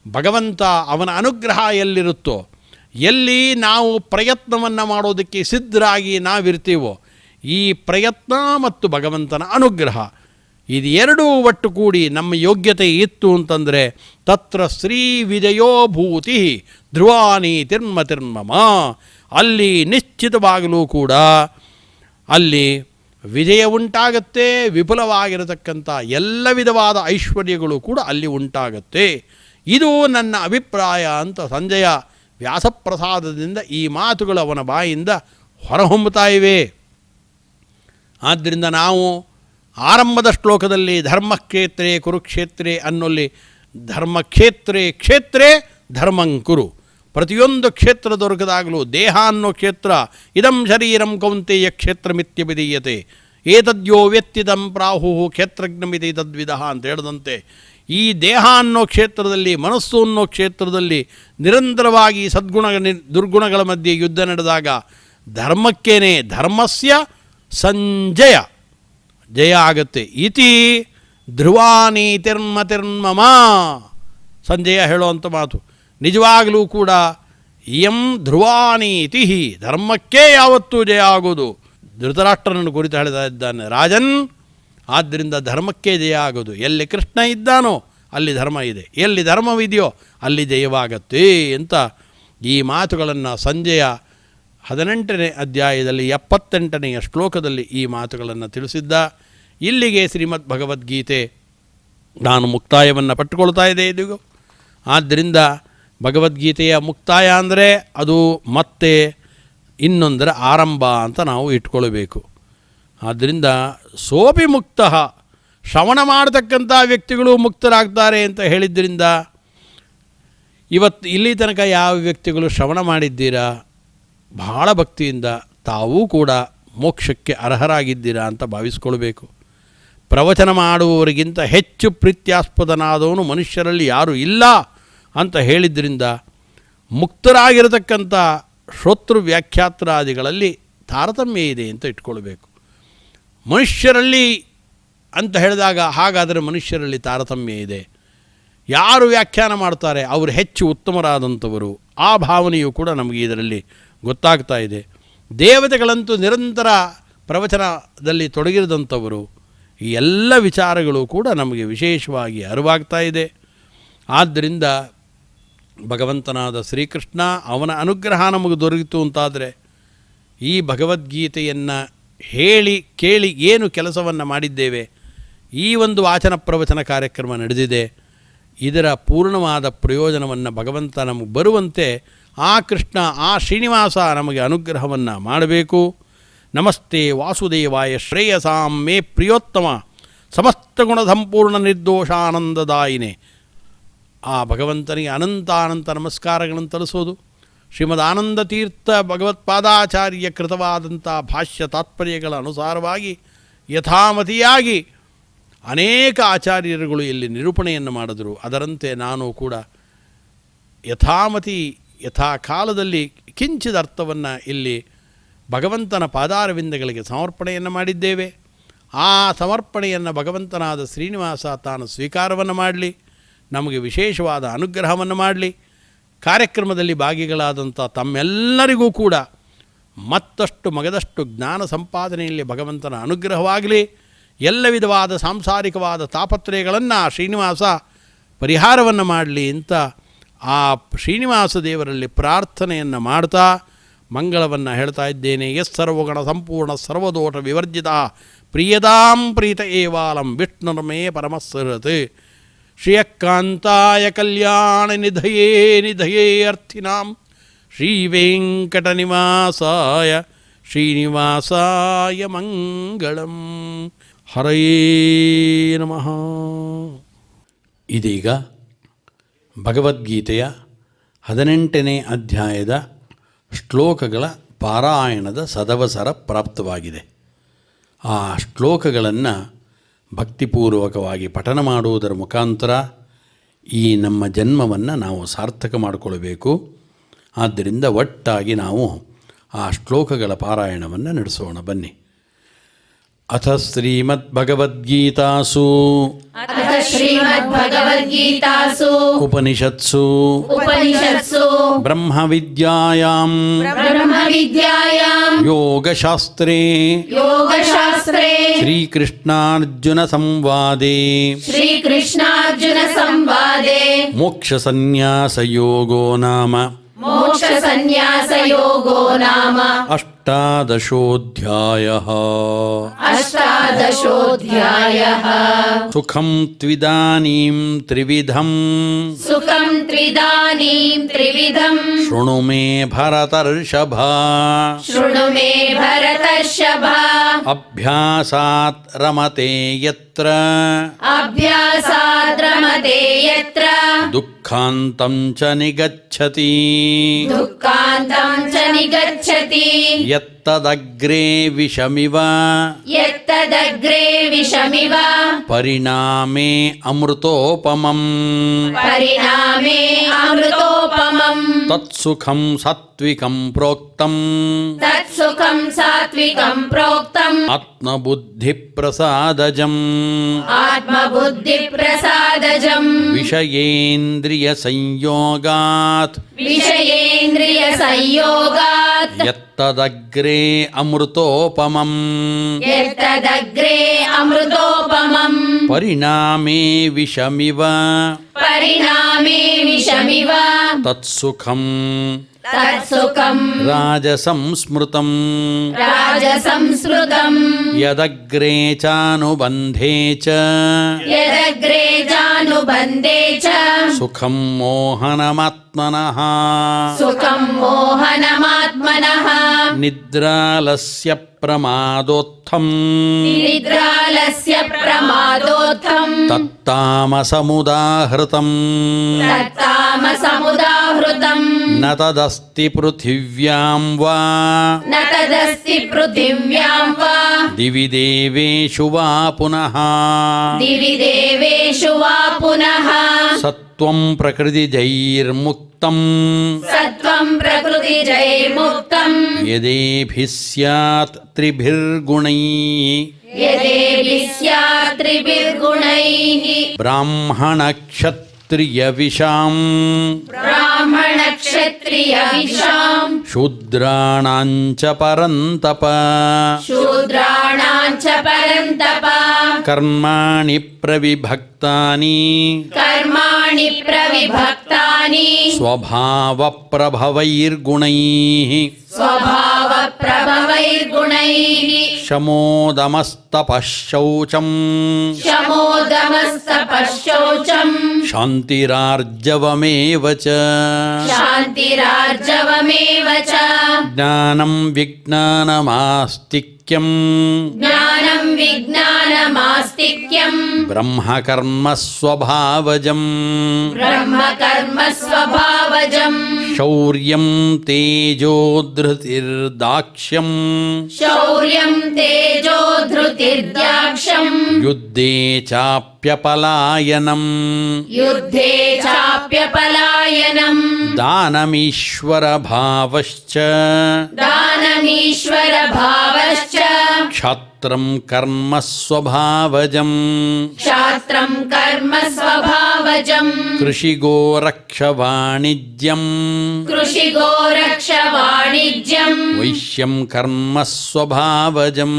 ಭಗವಂತ ಅವನ ಅನುಗ್ರಹ ಎಲ್ಲಿರುತ್ತೋ, ಎಲ್ಲಿ ನಾವು ಪ್ರಯತ್ನವನ್ನು ಮಾಡೋದಕ್ಕೆ ಸಿದ್ಧರಾಗಿ ನಾವಿರ್ತೀವೋ, ಈ ಪ್ರಯತ್ನ ಮತ್ತು ಭಗವಂತನ ಅನುಗ್ರಹ ಇದು ಎರಡೂ ಒಟ್ಟು ಕೂಡಿ ನಮ್ಮ ಯೋಗ್ಯತೆ ಇತ್ತು ಅಂತಂದರೆ ತತ್ರ ಶ್ರೀ ವಿಜಯೋ ಭೂತಿ ಧ್ರುವಾನಿ ತಿರ್ಮತಿರ್ಮಮ. ಅಲ್ಲಿ ನಿಶ್ಚಿತವಾಗಲೂ ಕೂಡ ಅಲ್ಲಿ ವಿಜಯ ಉಂಟಾಗತ್ತೆ, ವಿಪುಲವಾಗಿರತಕ್ಕಂಥ ಎಲ್ಲ ವಿಧವಾದ ಐಶ್ವರ್ಯಗಳು ಕೂಡ ಅಲ್ಲಿ ಉಂಟಾಗತ್ತೆ. ಇದು ನನ್ನ ಅಭಿಪ್ರಾಯ ಅಂತ ಸಂಜಯ ವ್ಯಾಸಪ್ರಸಾದದಿಂದ ಈ ಮಾತುಗಳು ಅವನ ಬಾಯಿಂದ ಹೊರಹೊಮ್ಮುತ್ತಾ ಇವೆ. ಆದ್ದರಿಂದ ನಾವು ಆರಂಭದ ಶ್ಲೋಕದಲ್ಲಿ ಧರ್ಮಕ್ಷೇತ್ರೇ ಕುರುಕ್ಷೇತ್ರೇ ಅನ್ನೋಲ್ಲಿ ಕ್ಷೇತ್ರೇ ಧರ್ಮಂಕುರು. ಪ್ರತಿಯೊಂದು ಕ್ಷೇತ್ರ ದೊರಕದಾಗಲೂ ದೇಹ ಅನ್ನೋ ಕ್ಷೇತ್ರ, ಇದಂ ಶರೀರಂ ಕೌಂತೆಯ ಕ್ಷೇತ್ರಮಿತ್ಯಭಿಧೀಯತೆ ಏತದ್ಯೋ ವ್ಯಕ್ತಿದಂ ಪ್ರಾಹು ಕ್ಷೇತ್ರಜ್ಞಮಿತಿ ತದ್ವಿಧ ಅಂತ ಹೇಳಿದಂತೆ, ಈ ದೇಹ ಅನ್ನೋ ಕ್ಷೇತ್ರದಲ್ಲಿ, ಮನಸ್ಸು ಅನ್ನೋ ಕ್ಷೇತ್ರದಲ್ಲಿ ನಿರಂತರವಾಗಿ ದುರ್ಗುಣಗಳ ಮಧ್ಯೆ ಯುದ್ಧ ನಡೆದಾಗ ಧರ್ಮಕ್ಕೇನೆ ಧರ್ಮಸ್ಯ ಸಂಜಯ ಜಯ ಆಗತ್ತೆ. ಇತಿ ಧ್ರುವಾನಿ ತಿರ್ಮತಿರ್ಮಮ. ಸಂಜಯ ಹೇಳುವಂಥ ಮಾತು ನಿಜವಾಗಲೂ ಕೂಡ ಇಯಂ ಧ್ರುವಾನೀತಿ ಧರ್ಮಕ್ಕೇ ಯಾವತ್ತೂ ಜಯ ಆಗೋದು. ಧೃತರಾಷ್ಟ್ರನನ್ನು ಕುರಿತು ಹೇಳ್ತಾ ಇದ್ದಾನೆ ರಾಜನ್. ಆದ್ದರಿಂದ ಧರ್ಮಕ್ಕೆ ಜಯ ಆಗೋದು. ಎಲ್ಲಿ ಕೃಷ್ಣ ಇದ್ದಾನೋ ಅಲ್ಲಿ ಧರ್ಮ ಇದೆ, ಎಲ್ಲಿ ಧರ್ಮವಿದೆಯೋ ಅಲ್ಲಿ ಜಯವಾಗತ್ತೆ ಅಂತ ಈ ಮಾತುಗಳನ್ನು ಸಂಜಯ 18ನೇ ಅಧ್ಯಾಯದಲ್ಲಿ 78ನೆಯ ಶ್ಲೋಕದಲ್ಲಿ ಈ ಮಾತುಗಳನ್ನು ತಿಳಿಸಿದ್ದ. ಇಲ್ಲಿಗೆ ಶ್ರೀಮದ್ ಭಗವದ್ಗೀತೆ ನಾನು ಮುಕ್ತಾಯವನ್ನು ಪಟ್ಟುಕೊಳ್ತಾ ಇದೆ ಇದೀಗ. ಆದ್ದರಿಂದ ಭಗವದ್ಗೀತೆಯ ಮುಕ್ತಾಯ ಅಂದರೆ ಅದು ಮತ್ತೆ ಇನ್ನೊಂದರ ಆರಂಭ ಅಂತ ನಾವು ಇಟ್ಕೊಳ್ಬೇಕು. ಆದ್ದರಿಂದ ಸೋಪಿ ಮುಕ್ತ, ಶ್ರವಣ ಮಾಡತಕ್ಕಂಥ ವ್ಯಕ್ತಿಗಳು ಮುಕ್ತರಾಗ್ತಾರೆ ಅಂತ ಹೇಳಿದ್ದರಿಂದ ಇವತ್ತು ಇಲ್ಲಿ ತನಕ ಯಾವ ವ್ಯಕ್ತಿಗಳು ಶ್ರವಣ ಮಾಡಿದ್ದೀರಾ ಬಹಳ ಭಕ್ತಿಯಿಂದ ತಾವೂ ಕೂಡ ಮೋಕ್ಷಕ್ಕೆ ಅರ್ಹರಾಗಿದ್ದೀರಾ ಅಂತ ಭಾವಿಸ್ಕೊಳ್ಬೇಕು. ಪ್ರವಚನ ಮಾಡುವವರಿಗಿಂತ ಹೆಚ್ಚು ಪ್ರೀತ್ಯಾಸ್ಪದನಾದವನು ಮನುಷ್ಯರಲ್ಲಿ ಯಾರೂ ಇಲ್ಲ ಅಂತ ಹೇಳಿದ್ದರಿಂದ ಮುಕ್ತರಾಗಿರತಕ್ಕಂಥ ಶ್ರೋತೃ ವ್ಯಾಖ್ಯಾತ್ರಾದಿಗಳಲ್ಲಿ ತಾರತಮ್ಯ ಇದೆ ಅಂತ ಇಟ್ಕೊಳ್ಬೇಕು. ಮನುಷ್ಯರಲ್ಲಿ ಅಂತ ಹೇಳಿದಾಗ ಹಾಗಾದರೆ ಮನುಷ್ಯರಲ್ಲಿ ತಾರತಮ್ಯ ಇದೆ. ಯಾರು ವ್ಯಾಖ್ಯಾನ ಮಾಡ್ತಾರೆ ಅವರು ಹೆಚ್ಚು ಉತ್ತಮರಾದಂಥವರು, ಆ ಭಾವನೆಯು ಕೂಡ ನಮಗೆ ಇದರಲ್ಲಿ ಗೊತ್ತಾಗ್ತಾ ಇದೆ. ದೇವತೆಗಳಂತೂ ನಿರಂತರ ಪ್ರವಚನದಲ್ಲಿ ತೊಡಗಿರದಂಥವರು. ಈ ಎಲ್ಲ ವಿಚಾರಗಳು ಕೂಡ ನಮಗೆ ವಿಶೇಷವಾಗಿ ಅರಿವಾಗ್ತಾ ಇದೆ. ಆದ್ದರಿಂದ ಭಗವಂತನಾದ ಶ್ರೀಕೃಷ್ಣ ಅವನ ಅನುಗ್ರಹ ನಮಗೆ ದೊರೆಯಿತು ಅಂತಾದರೆ ಈ ಭಗವದ್ಗೀತೆಯನ್ನು ಹೇಳಿ ಕೇಳಿ ಏನು ಕೆಲಸವನ್ನು ಮಾಡಿದ್ದೇವೆ, ಈ ಒಂದು ವಾಚನ ಪ್ರವಚನ ಕಾರ್ಯಕ್ರಮ ನಡೆದಿದೆ, ಇದರ ಪೂರ್ಣವಾದ ಪ್ರಯೋಜನವನ್ನು ಭಗವಂತ ನಮಗೆ ಬರುವಂತೆ ಆ ಕೃಷ್ಣ ಆ ಶ್ರೀನಿವಾಸ ನಮಗೆ ಅನುಗ್ರಹವನ್ನು ಮಾಡಬೇಕು. ನಮಸ್ತೆ ವಾಸುದೇವಾಯ ಶ್ರೇಯಸಾಂ ಮೇ ಪ್ರಿಯೋತ್ತಮ ಸಮಸ್ತ ಗುಣ ಸಂಪೂರ್ಣ ನಿರ್ದೋಷಾನಂದದಾಯಿನೇ. ಆ ಭಗವಂತನಿಗೆ ಅನಂತ ನಮಸ್ಕಾರಗಳನ್ನು ತಳಿಸೋದು. ಶ್ರೀಮದ್ ಆನಂದ ತೀರ್ಥ ಭಗವತ್ಪಾದಾಚಾರ್ಯ ಕೃತವಾದಂಥ ಭಾಷ್ಯ ತಾತ್ಪರ್ಯಗಳ ಅನುಸಾರವಾಗಿ ಯಥಾಮತಿಯಾಗಿ ಅನೇಕ ಆಚಾರ್ಯರುಗಳು ಇಲ್ಲಿ ನಿರೂಪಣೆಯನ್ನು ಮಾಡಿದರು. ಅದರಂತೆ ನಾನು ಕೂಡ ಯಥಾಕಾಲದಲ್ಲಿ ಕಿಂಚಿದ ಅರ್ಥವನ್ನು ಇಲ್ಲಿ ಭಗವಂತನ ಪಾದಾರವಿಂದಗಳಿಗೆ ಸಮರ್ಪಣೆಯನ್ನು ಮಾಡಿದ್ದೇವೆ. ಆ ಸಮರ್ಪಣೆಯನ್ನು ಭಗವಂತನಾದ ಶ್ರೀನಿವಾಸ ತಾನು ಸ್ವೀಕಾರವನ್ನು ಮಾಡಲಿ, ನಮಗೆ ವಿಶೇಷವಾದ ಅನುಗ್ರಹವನ್ನು ಮಾಡಲಿ. ಕಾರ್ಯಕ್ರಮದಲ್ಲಿ ಭಾಗಿಗಳಾದಂಥ ತಮ್ಮೆಲ್ಲರಿಗೂ ಕೂಡ ಮತ್ತಷ್ಟು ಮಗದಷ್ಟು ಜ್ಞಾನ ಸಂಪಾದನೆಯಲ್ಲಿ ಭಗವಂತನ ಅನುಗ್ರಹವಾಗಲಿ. ಎಲ್ಲ ವಿಧವಾದ ಸಾಂಸಾರಿಕವಾದ ತಾಪತ್ರಯಗಳನ್ನು ಶ್ರೀನಿವಾಸ ಪರಿಹಾರವನ್ನು ಮಾಡಲಿ ಅಂತ ಆ ಶ್ರೀನಿವಾಸ ದೇವರಲ್ಲಿ ಪ್ರಾರ್ಥನೆಯನ್ನು ಮಾಡ್ತಾ ಮಂಗಳವನ್ನು ಹೇಳ್ತಾ ಇದ್ದೇನೆ. ಸರ್ವಗುಣ ಸಂಪೂರ್ಣ ಸರ್ವದೋಷ ವಿವರ್ಜಿತ ಪ್ರಿಯದಾಂ ಪ್ರೀತ ಏವಾಲಂ ವಿಷ್ಣುರ್ಮೇ ಪರಮಸ್ಸರತ್ ಶ್ರೀಯಕಾಂತಾಯ ಕಲ್ಯಾಣ ನಿಧಯೇ ಅರ್ಥಿನಾಂ ಶ್ರೀವೆಂಕಟನಿವಾಸಾಯ ಶ್ರೀನಿವಾಸಾಯ ಮಂಗಳಂ. ಹರಯೇ ನಮಃ. ಇದೀಗ ಭಗವದ್ಗೀತೆಯ 18ನೇ ಅಧ್ಯಾಯದ ಶ್ಲೋಕಗಳ ಪಾರಾಯಣದ ಸದವಸರ ಪ್ರಾಪ್ತವಾಗಿದೆ. ಆ ಶ್ಲೋಕಗಳನ್ನು ಭಕ್ತಿಪೂರ್ವಕವಾಗಿ ಪಠನ ಮಾಡುವುದರ ಮುಖಾಂತರ ಈ ನಮ್ಮ ಜನ್ಮವನ್ನು ನಾವು ಸಾರ್ಥಕ ಮಾಡಿಕೊಳ್ಬೇಕು. ಆದ್ದರಿಂದ ಒಟ್ಟಾಗಿ ನಾವು ಆ ಶ್ಲೋಕಗಳ ಪಾರಾಯಣವನ್ನು ನಡೆಸೋಣ. ಬನ್ನಿ. ಅಥ ಶ್ರೀಮದ್ಭಗವದ್ಗೀತಾಸು ಉಪನಿಷತ್ಸು ಬ್ರಹ್ಮವಿದ್ಯಾಯಾಂ ಯೋಗಶಾಸ್ತ್ರೇ ಶ್ರೀಕೃಷ್ಣಾರ್ಜುನ ಸಂವಾದೇ ಮೋಕ್ಷಸನ್ಯಾಸಯೋಗೋ ನಾಮ ಅಷ್ಟಾದಶೋऽಧ್ಯಾಯಃ. ಸುಖಂ ತ್ವಿದಾನೀಂ ತ್ರಿವಿಧಂ ಶೃಣು ಮೇ ಭರತರ್ಷಭ. ಅಭ್ಯಾಸಾತ್ ರಮತೆ ಯತ್ರ ದುಃಖಾಂತಂ ಚ ನಿಗಚ್ಚತಿ ಯತ್ತದಗ್ರೇ ವಿಷಮಿವ ಪರಿಣಾಮೇ ಅಮೃತೋಪಮಂ. ತತ್ಸುಖಂ ಸಾತ್ವಿಕಂ ಪ್ರೋಕ್ತಂ ತತ್ಸುಖಂ ಸಾತ್ವಿಕಂ ಪ್ರೋಕ್ತಂ ಆತ್ಮಬುದ್ಧಿ ಪ್ರಸಾದಜಂ ಆತ್ಮಬುದ್ಧಿ ಪ್ರಸಾದಜಂ ವಿಷಯೇಂದ್ರಿಯ ಸಂಯೋಗಾತ್ ವಿಷಯೇಂದ್ರಿಯ ಸಂಯೋಗಾತ್ ಯತ್ತದಗ್ರೇ ಅಮೃತೋಪಮಂ ಯತ್ತದಗ್ರೇ ಅಮೃತೋಪಮಂ ಪರಿಣಾಮೇ ವಿಷಮಿವ ಪರಿಣಾಮೇ ವಿಷಮಿವ ತತ್ಸುಖಂ ತತ್ಸುಖಂ ರಾಜಸಂ ಸ್ಮೃತಂ ರಾಜಸಂಸ್ಮೃತಂ ಯದಗ್ರೇ ಚಾನುಬಂಧೇ ಚ ಯದಗ್ರೇ ಜಾನುಬಂಧೇ ಚ ಸುಖಂ ಮೋಹನಮಾತ್ಮನಃ ಸುಖಂ ಮೋಹನಮಾತ್ಮನಃ ನಿದ್ರಾಲಸ್ಯ ಪ್ರಮಾದೋತ್ಥಂ ನಿದ್ರಾಲಸ್ಯ ಪ್ರಮಾದೋತ್ಥಂ ತತ್ತಾಮಸಮುದಾಹೃತಂ ತತ್ತಾಮಸಮುದಾಹೃತಂ ನ ತದಸ್ತಿ ಪೃಥಿವ್ಯಾಂ ವಾ ನ ತದಸ್ತಿ ಪೃಥಿವ್ಯಾಂ ವಾ ದಿವಿ ದೇವೇಷು ವಾ ಪುನಃ ದಿವಿ ದೇವೇಷು ವಾ ಪುನಃ ಸತ್ವಂ ಪ್ರಕೃತಿಜೈರ್ಮುಕ್ತಂ ಸತ್ವಂ ಪ್ರಕೃತಿಜೈರ್ಮುಕ್ತಂ ಯದೇಭಿಃ ಸ್ಯಾತ್ ತ್ರಿಭಿರ್ಗುಣೈಃ ಯದೇಭಿಃ ಸ್ಯಾತ್ ತ್ರಿಭಿರ್ಗುಣೈಃ ಬ್ರಾಹ್ಮಣಕ್ಷತ್ರಿಯವಿಷಾಂ ಬ್ರಾಹ್ಮಣಕ್ಷತ್ರಿಯವಿಷಾಂ ಶೂದ್ರಾಣಾಂಚ ಪರಂತಪ ಶೂದ್ರಾಣಾಂ ಚ ಪರಂತಪ ಕರ್ಮಾಣಿ ಪ್ರವಿಭಕ್ತಾನಿ ಕರ್ಮಾಣಿ ಪ್ರವಿಭಕ್ತಾನಿ ಸ್ವಭಾವಪ್ರಭವೈರ್ಗುಣೈಃ ಸ್ವಭಾವ ಪ್ರಭವೈರ್ಗುಣೈಃ ಶಮೋದಮಸ್ತಪಃ ಶೌಚಂ ಶಮೋದಮಸ್ತಪಃ ಶೌಚಂ ಶಾಂತಿರಾರ್ಜವಮೇವ ಚ ಶಾಂತಿರಾರ್ಜವಮೇವ ಚ ಜ್ಞಾನಂ ವಿಜ್ಞಾನಮಾಸ್ತಿಕ್ಯಂ ಜ್ಞಾನಂ ವಿಜ್ಞಾನಮಾಸ್ತಿಕ್ಯಂ ಬ್ರಹ್ಮಕರ್ಮ ಸ್ವಭಾವಜಂ ಬ್ರಹ್ಮಕರ್ಮ ಸ್ವಭಾವಜಂ ಶೌರ್ಯಂ ತೇಜೋಧೃತಿರ್ದಾಕ್ಷ್ಯಂ ಶೌರ್ಯಂ ತೇಜೋ ಧೃತಿರ್ದಾಕ್ಷ್ಯಂ ಯುದ್ಧೇ ಚಾಪ್ಯಪಲಾಯನಂ ಯುದ್ಧೇ ಚಾಪ್ಯಪಲಾಯನಂ ದಾನಮೀಶ್ವರ ಭಾವಶ್ಚ ದಾನಮೀಶ್ವರ ಭಾವಶ್ಚ ಕ್ಷಾತ್ರಂ ಕರ್ಮ ಸ್ವಭಾವಜಂ ಕ್ಷಾತ್ರಂ ಕರ್ಮ ಸ್ವಭಾವಜಂ ಕೃಷಿಗೋ ರಕ್ಷ ವಾಣಿಜ್ಯಂ ಕೃಷಿಗೋ ರಕ್ಷ ವಾಣಿಜ್ಯಂ ವೈಶ್ಯಂ ಕರ್ಮ ಸ್ವಭಾವಜಂ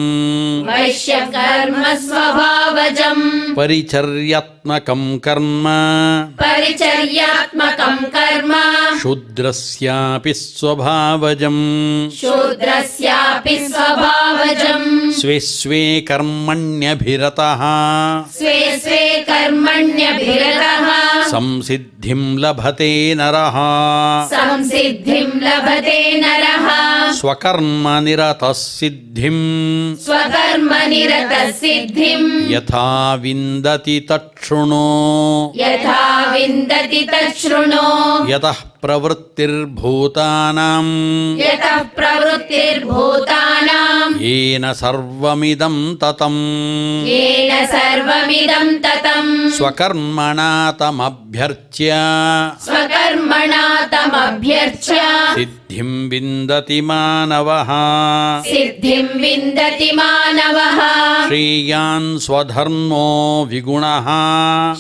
ವೈಶ್ಯ ಕರ್ಮ ಸ್ವಭಾವಜಂ ಪರಿಚರ್ಯಾತ್ಮಕಂ ಕರ್ಮ ಪರಿಚರ್ಯಾತ್ಮಕಂ ಕರ್ಮ ಶೂದ್ರಸ್ಯಾಪಿ ಸ್ವಭಾವಜಂ ಶೂದ್ರಸ್ಯಾಪಿ ಸ್ವಭಾವಜಂ ಸ್ವೆ ಸ್ವೆ ಕರ್ಮಣ್ಯಭಿರತಃ ಸ್ವೆ ಸ್ವೆ ಕರ್ಮಣ್ಯಭಿರತಃ ಸಂಸಿದ್ಧಿಂ ಲಭತೆ ನರಃ ಸಂಸಿದ್ಧಿಂ ಲಭತೆ ನರಃ ಸ್ವಕರ್ಮ ನಿರತಃ ಸಿದ್ಧಿಂ ಸ್ವಕರ್ಮ ನಿರತಃ ಸಿದ್ಧಿಂ ಯಥಾ ವಿಂದತಿ ತಕ್ಷೃಣು ಯಥಾ ವಿಂದತಿ ತಚ್ಛೃಣು ಯತಃ ಪ್ರವೃತ್ತಿರ್ಭೂತಾನಾಂ ಯತಃ ಪ್ರವೃತ್ತಿರ್ಭೂತಾನಾಂ ಯೇನ ಸರ್ವಮಿದಂ ತತಂ ಯೇನ ಸರ್ವಮಿದಂ ತತಂ ಸ್ವಕರ್ಮಣಾ ತಮಭ್ಯರ್ಚ್ಯ ಸ್ವಕರ್ಮಣಾ ತಮಭ್ಯರ್ಚ್ಯ ಸಿದ್ಧಿಂ ವಿಂದತಿ ಮಾನವಃ ಸಿದ್ಧಿಂ ವಿಂದತಿ ಮಾನವಃ ಶ್ರೇಯಾನ್ ಸ್ವಧರ್ಮೋ ವಿಗುಣಃ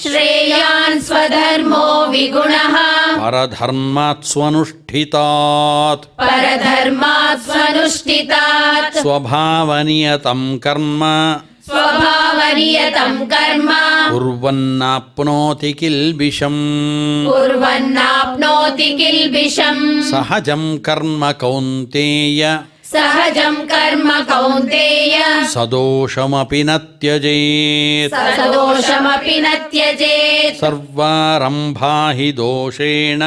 ಶ್ರೇಯಾನ್ ಸ್ವಧರ್ಮೋ ವಿಗುಣಃ ಪರಧರ್ಮಾತ್ ಸ್ವನುಷ್ಠಿತಾತ್ ಪರಧರ್ಮಾತ್ ಸ್ವನುಷ್ಠಿತಾತ್ ಸ್ವಭಾವನಿಯತಂ ಕರ್ಮ ಸ್ವಭಾವನಿಯತಂ ಕರ್ಮ ಕುರ್ವನ್ನಾಪ್ನೋತಿ ಕಿಲ್ಬಿಷಂ ಕುರ್ವನ್ನಾಪ್ನೋತಿ ಕಿಲ್ಬಿಷಂ ಸಹಜಂ ಕರ್ಮ ಕೌಂತೇಯ ಸಹಜಂ ಕರ್ಮ ಕೌಂತೇಯ ಸದೋಷಮಪಿ ನ ತ್ಯಜೇತ್ ಸದೋಷಮಪಿ ನ ತ್ಯಜೇತ್ ಸರ್ವಾರಂಭಾ ಹಿ ದೋಷೇಣ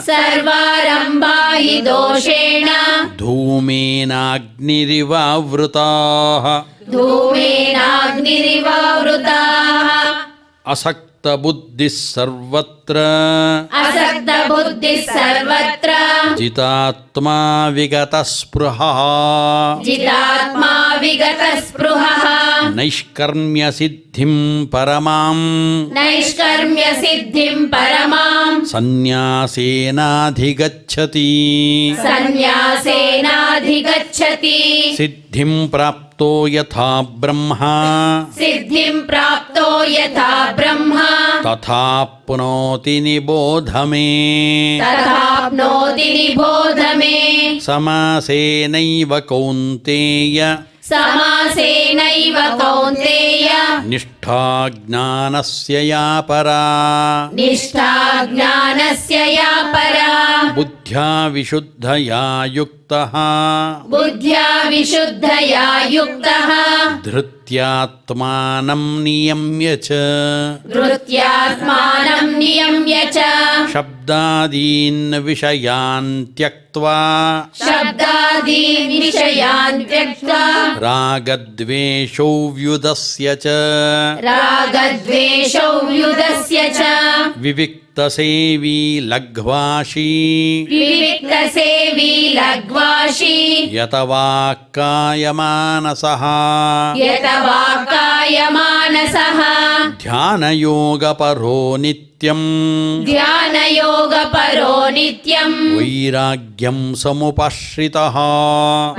ಸರ್ವಾರಂಭಾ ಹಿ ದೋಷೇಣ ಧೂಮೇನಾಗ್ನಿರಿವಾವೃತಾಃ ಧೂಮೇನಾಗ್ನಿರಿವಾವೃತಾಃ ಅಸಕ್ತ ಬುದ್ಧಿಃ ಸರ್ವತ್ರ ಅಸಕ್ತ ಬುದ್ಧಿಃ ಸರ್ವತ್ರ ಜಿತಾತ್ಮಾ ವಿಗತ ಸ್ಪೃಹಃ ಜಿತಾತ್ಮಾ ವಿಗತ ಸ್ಪೃಹಃ नैष्कर्म्यसिद्धिं परमां नैष्कर्म्यसिद्धिं परमां सन्न्यासेनाधिगच्छति सन्न्यासेनाधिगच्छति सिद्धिं प्राप्तो यथा ब्रह्मा सिद्धिं प्राप्तो यथा ब्रह्मा तथाप्नोति निबोध मे तथाप्नोति निबोध मे समासेनैव कौन्तेय समासेनैव कौन्तेय निष्ठा ज्ञानस्य या परा निष्ठा ज्ञानस्य या परा बुद्ध्या विशुद्धया युक्तः बुद्ध्या विशुद्धया युक्तः धृत्यात्मानं नियम्य च धृत्यात्मानं नियम्य च शब्दादीन् विषयान् त्यक्त्वा शब्दादीन् विषयान् त्यक्त्वा रागद्वेषौ व्युदस्य च रागद्वेषौ व्युदस्य च विविक्तसेवी लघ्वाशी विविक्तसेवी लघ्वाशी यतवाक्कायमानसः यतवाक्कायमानसः ध्यानयोगपरो नित्यं ध्यानयोगपरो नित्यं वैराग्यं समुपाश्रितः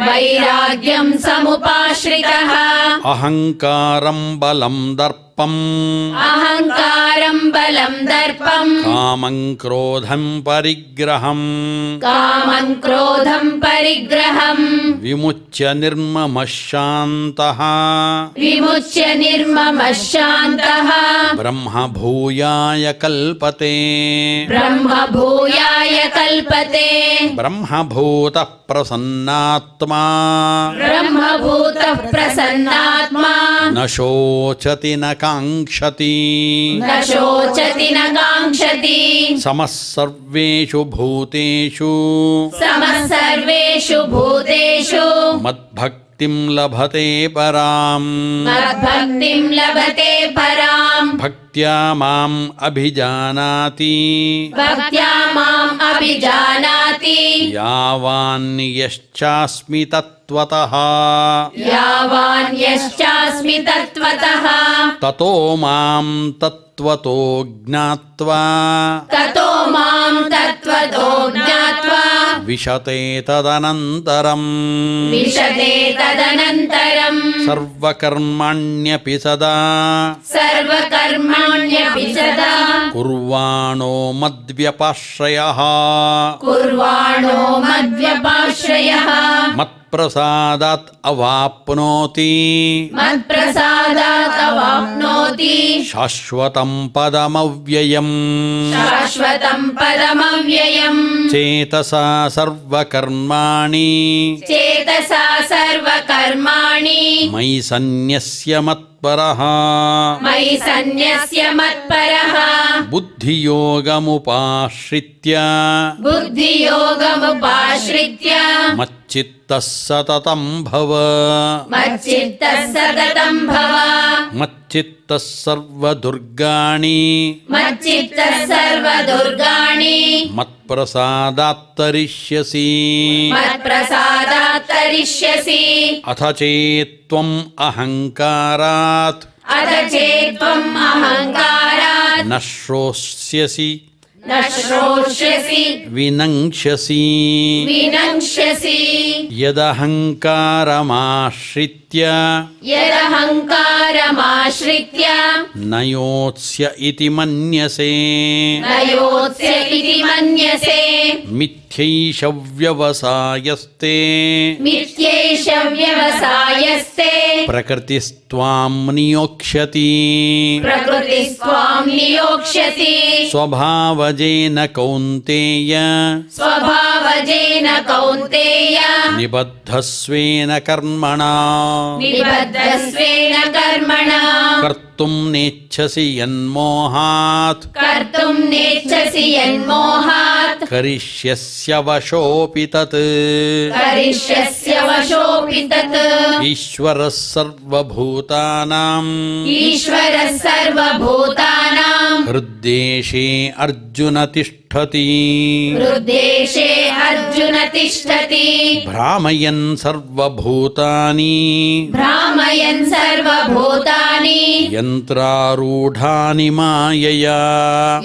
वैराग्यं समुपाश्रितः अहङ्कारं बलं दर्पम् अहङ्कारं बलं दर्पं कामं क्रोधं परिग्रहं कामं क्रोधं परिग्रहं विमुच्य निर्ममः शान्तः विमुच्य निर्ममः शान्तः ब्रह्मभूयाय कल्पते ब्रह्मभूयाय कल्पते ब्रह्मभूतः प्रसन्नात्मा ब्रह्मभूतः प्रसन्नात्मा न शोचति न काङ्क्षति न शोचति न काङ्क्षति समः सर्वेषु भूतेषु समः सर्वेषु भूतेषु मद्भक्तिं लभते पराम् मद्भक्तिं लभते पराम् भक्त्या माम् अभिजानाति भक्त्या माम् अभिजानाति यावान् यश्चास्मि तत्त्वतः यावान् यश्चास्मि तत्त्वतः ततो मां तत्त्वतो ज्ञात्वा ततो मां तत्त्वतो ज्ञात्वा विशते तदनन्तरम् विशते तदनन्तरम् सर्वकर्माण्यपि सदा सर्वकर्माण्यपि सदा कुर्वाणो मद्व्यपाश्रयः कुर्वाणो मद्व्यपाश्रयः मत्प्रसादात् अवाप्नोति मत्प्रसादात् अवाप्नोति शाश्वतं पदमव्ययम् शाश्वतं पदमव्ययम् चेतसा सर्वकर्माणि चेतसा सर्वकर्माणि मयि सन्न्यस्य मत्परः मयि सन्न्यस्य मत्परः बुद्धियोगमुपाश्रित्य बुद्धियोगमुपाश्रित्य मच्चित्तः सततं भव मच्चित्तः सततं भव मच्चित्तः सर्वदुर्गाणि मच्चित्तः सर्वदुर्गाणि मत्प्रसादात् तरिष्यसि मत्प्रसादात् तरिष्यसि अथ चेत्त्वम् अहङ्कारात् अथ चेत्त्वम् अहङ्कारात् न श्रोष्यसि न श्रोष्यसि विनङ्क्ष्यसि विनङ्क्ष्यसि यदहङ्कारमाश्रित्य यदहङ्कारमाश्रित्य न योत्स्य इति मन्यसे न योत्स्य इति मन्यसे मिथ्यैष व्यवसायस्ते मिथ्यैष व्यवसायस्ते प्रकृतिस्त्वां नियोक्ष्यति प्रकृतिस्त्वां नियोक्ष्यति स्वभावजेन कौन्तेय स्वभावजेन कौन्तेय निबद्धस्वेन कर्मणा निबद्धस्वेन कर्मणा कर्तुं नेच्छसि यन्मोहात् कर्तुं नेच्छसि यन्मोहात् करिष्यस्य वशोऽपि तत् करिष्यस्य वशोऽपि तत् ईश्वरः सर्वभूतानां ईश्वरः सर्वभूतानां हृद्देशे अर्जुन तिष्ठति हृद्देशे अर्जुन तिष्ठति भ्रामयन् सर्वभूतानि भ्रामयन् भ्रमयन् सर्वभूतानि यन्त्रारूढानि मायया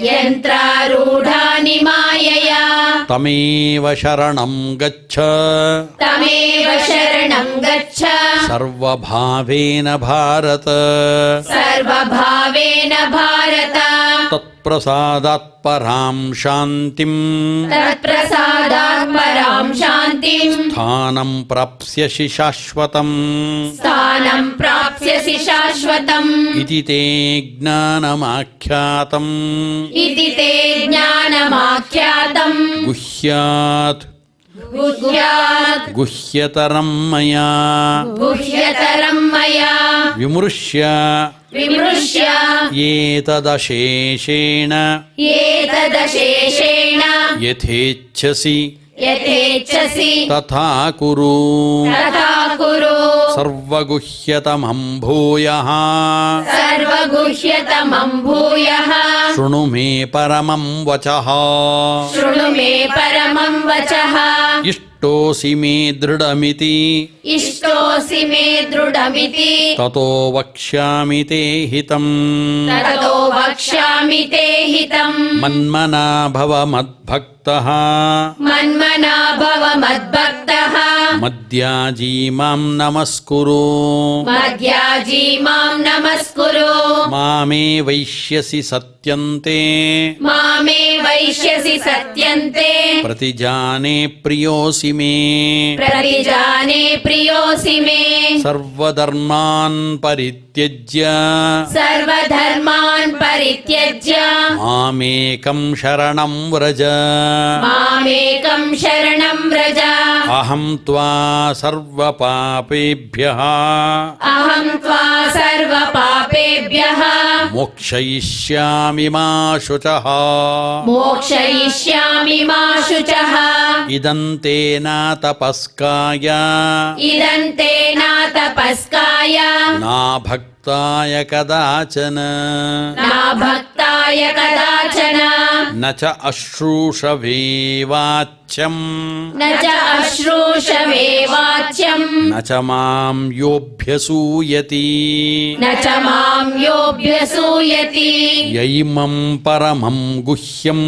यन्त्रारूढानि मायया तमेव शरणं गच्छ तमेव शरणं गच्छ सर्वभावेन भारत सर्वभावेन भारत तत्प्रसादात् परां शान्तिं तत्प्रसादात् परां शान्तिं स्थानं प्राप्स्यसि शाश्वतम् स्थानं प्राप्स्यसि शाश्वतम् इति ते ज्ञानमाख्यातम् इति ते ज्ञानमाख्यातम् गुह्यात् गुह्यात् गुह्यतरं मया गुह्यतरं मया विमृश्य विमृश्य एतदशेषेण एतदशेषेण यथेच्छसि यथेच्छसि तथा कुरु तथा कुरु सर्वगुह्यतमं भूयः सर्वगुह्यतमं भूयः शृणु मे परमं वचः शृणु मे परमं वचः इष्टोऽसि मे दृढमिति इष्टोऽसि मे दृढमिति ततो वक्ष्यामि ते हितम् ततो वक्ष्यामि ते हितम् मन्मना भव मद्भक्तः मन्मना भव मद्भक्तः मद्याजी मां नमस्कुरु मद्याजी मां नमस्कुरु मामे वैष्यसि सत्यन्ते मामे वैष्यसि सत्यन्ते प्रतिजाने प्रियोऽसि मे प्रतिजाने प्रियोऽसि मे सर्वधर्मान् परित्यज्य सर्वधर्मान् परित्यज्य मामेकं शरणं व्रज मामेकं शरणं व्रज अहं त्वा सर्वपापेभ्यः अहं त्वा सर्वपापेभ्यः मोक्षयिष्यामि मा शुचः मोक्षयिष्यामि मा शुचः इदं ते न तपस्काय इदं ते न तपस्काय न भक्ताय कदाचन न भक्ताय कदाचन न च अश्रूषवे वाच्यम् न च अश्रूषवे वाच्यम् न च मां योऽभ्यसूयति न च मां योऽभ्यसूयति यैमं परमं गुह्यम्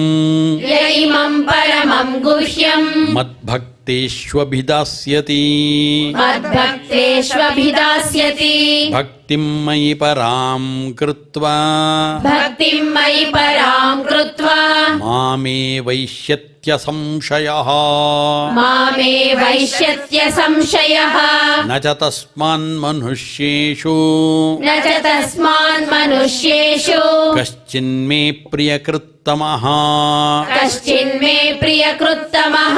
य इमं परमं गुह्यम् मद्भक्तेष्वभिदास्यति मद्भक्तेष्वभिदास्यति भक्तिं मयि परां कृत्वा भक्तिं मयि परां कृत्वा मामे वैष्यत्य संशयः मामे वैष्यत्य संशयः न च तस्मान्मनुष्येषु न च तस्मान् मनुष्येषु कश्चिन्मे प्रियकृत्तमः कश्चिन्मे प्रियकृत्तमः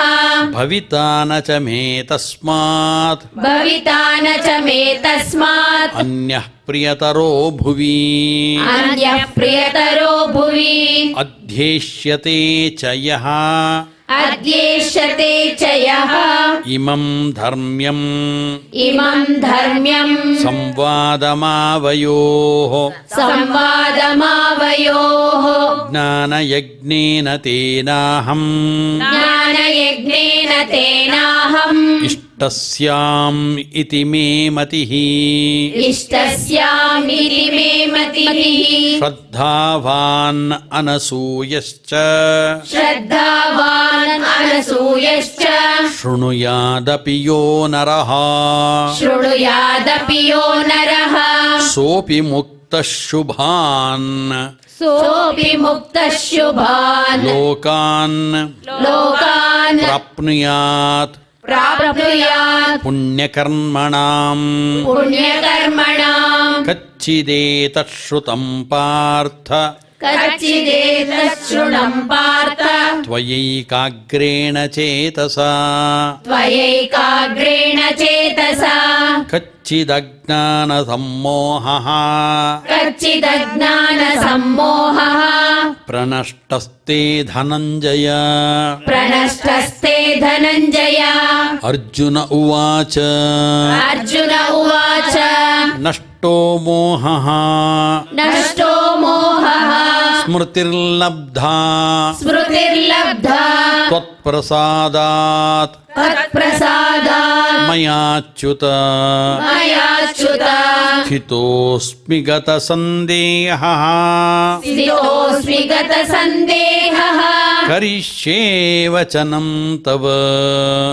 भविता न च मे तस्मात् भविता न च मे तस्मात् अन्यः प्रियतरो भुवि अन्यः प्रियतरो भुवि अध्येष्यते च यः अध्येष्यते च यः इमं धर्म्यम् इमं धर्म्यं संवादमावयोः संवादमावयोः ज्ञानयज्ञेन तेनाहम् ज्ञानयज्ञेन तेनाहम् इष्टस्याम् इति मे मतिः इष्टस्यामिति मे मतिः श्रद्धावान् अनसूयश्च श्रद्धावान् अनसूयश्च शृणुयादपि यो नरः शृणुयादपि यो नरः सोऽपि मुक्तः शुभान् सोऽपि मुक्तः शुभान् लोकान् लोकान् प्राप्नुयात् प्राप्नुयात् पुण्यकर्मणाम् पुण्यकर्मणाम् कच्चिदेतत् श्रुतं पार्थ कच्चिदेतच्छृणं पार्थ त्वयैकाग्रेण चेतसा त्वयैकाग्रेण चेतसा कच्चिदज्ञानसम्मोहः कच्चिदज्ञानसम्मोहः प्रनष्टस्ते धनञ्जय प्रनष्टस्ते धनञ्जय अर्जुन उवाच अर्जुन उवाच नष्टो मोहः नष्टो मोहः ಸ್ಮೃತಿರ್ಲಬ್ಧಾ ಸ್ಮೃತಿರ್ಲಬ್ಧಾ ತ್ವತ್ಪ್ರಸಾದಾತ್ ತತ್ಪ್ರಸಾದಾತ್ ಮಯಾಚ್ಯುತ ಮಯಾಚ್ಯುತ ಸ್ಥಿತೋಸ್ಮಿ ಗತ ಸಂದೇಹಃ ಸ್ಥಿತೋಸ್ಮಿ ಗತ ಸಂದೇಹಃ ಕರಿಷ್ಯೇ ವಚನಂ ತವ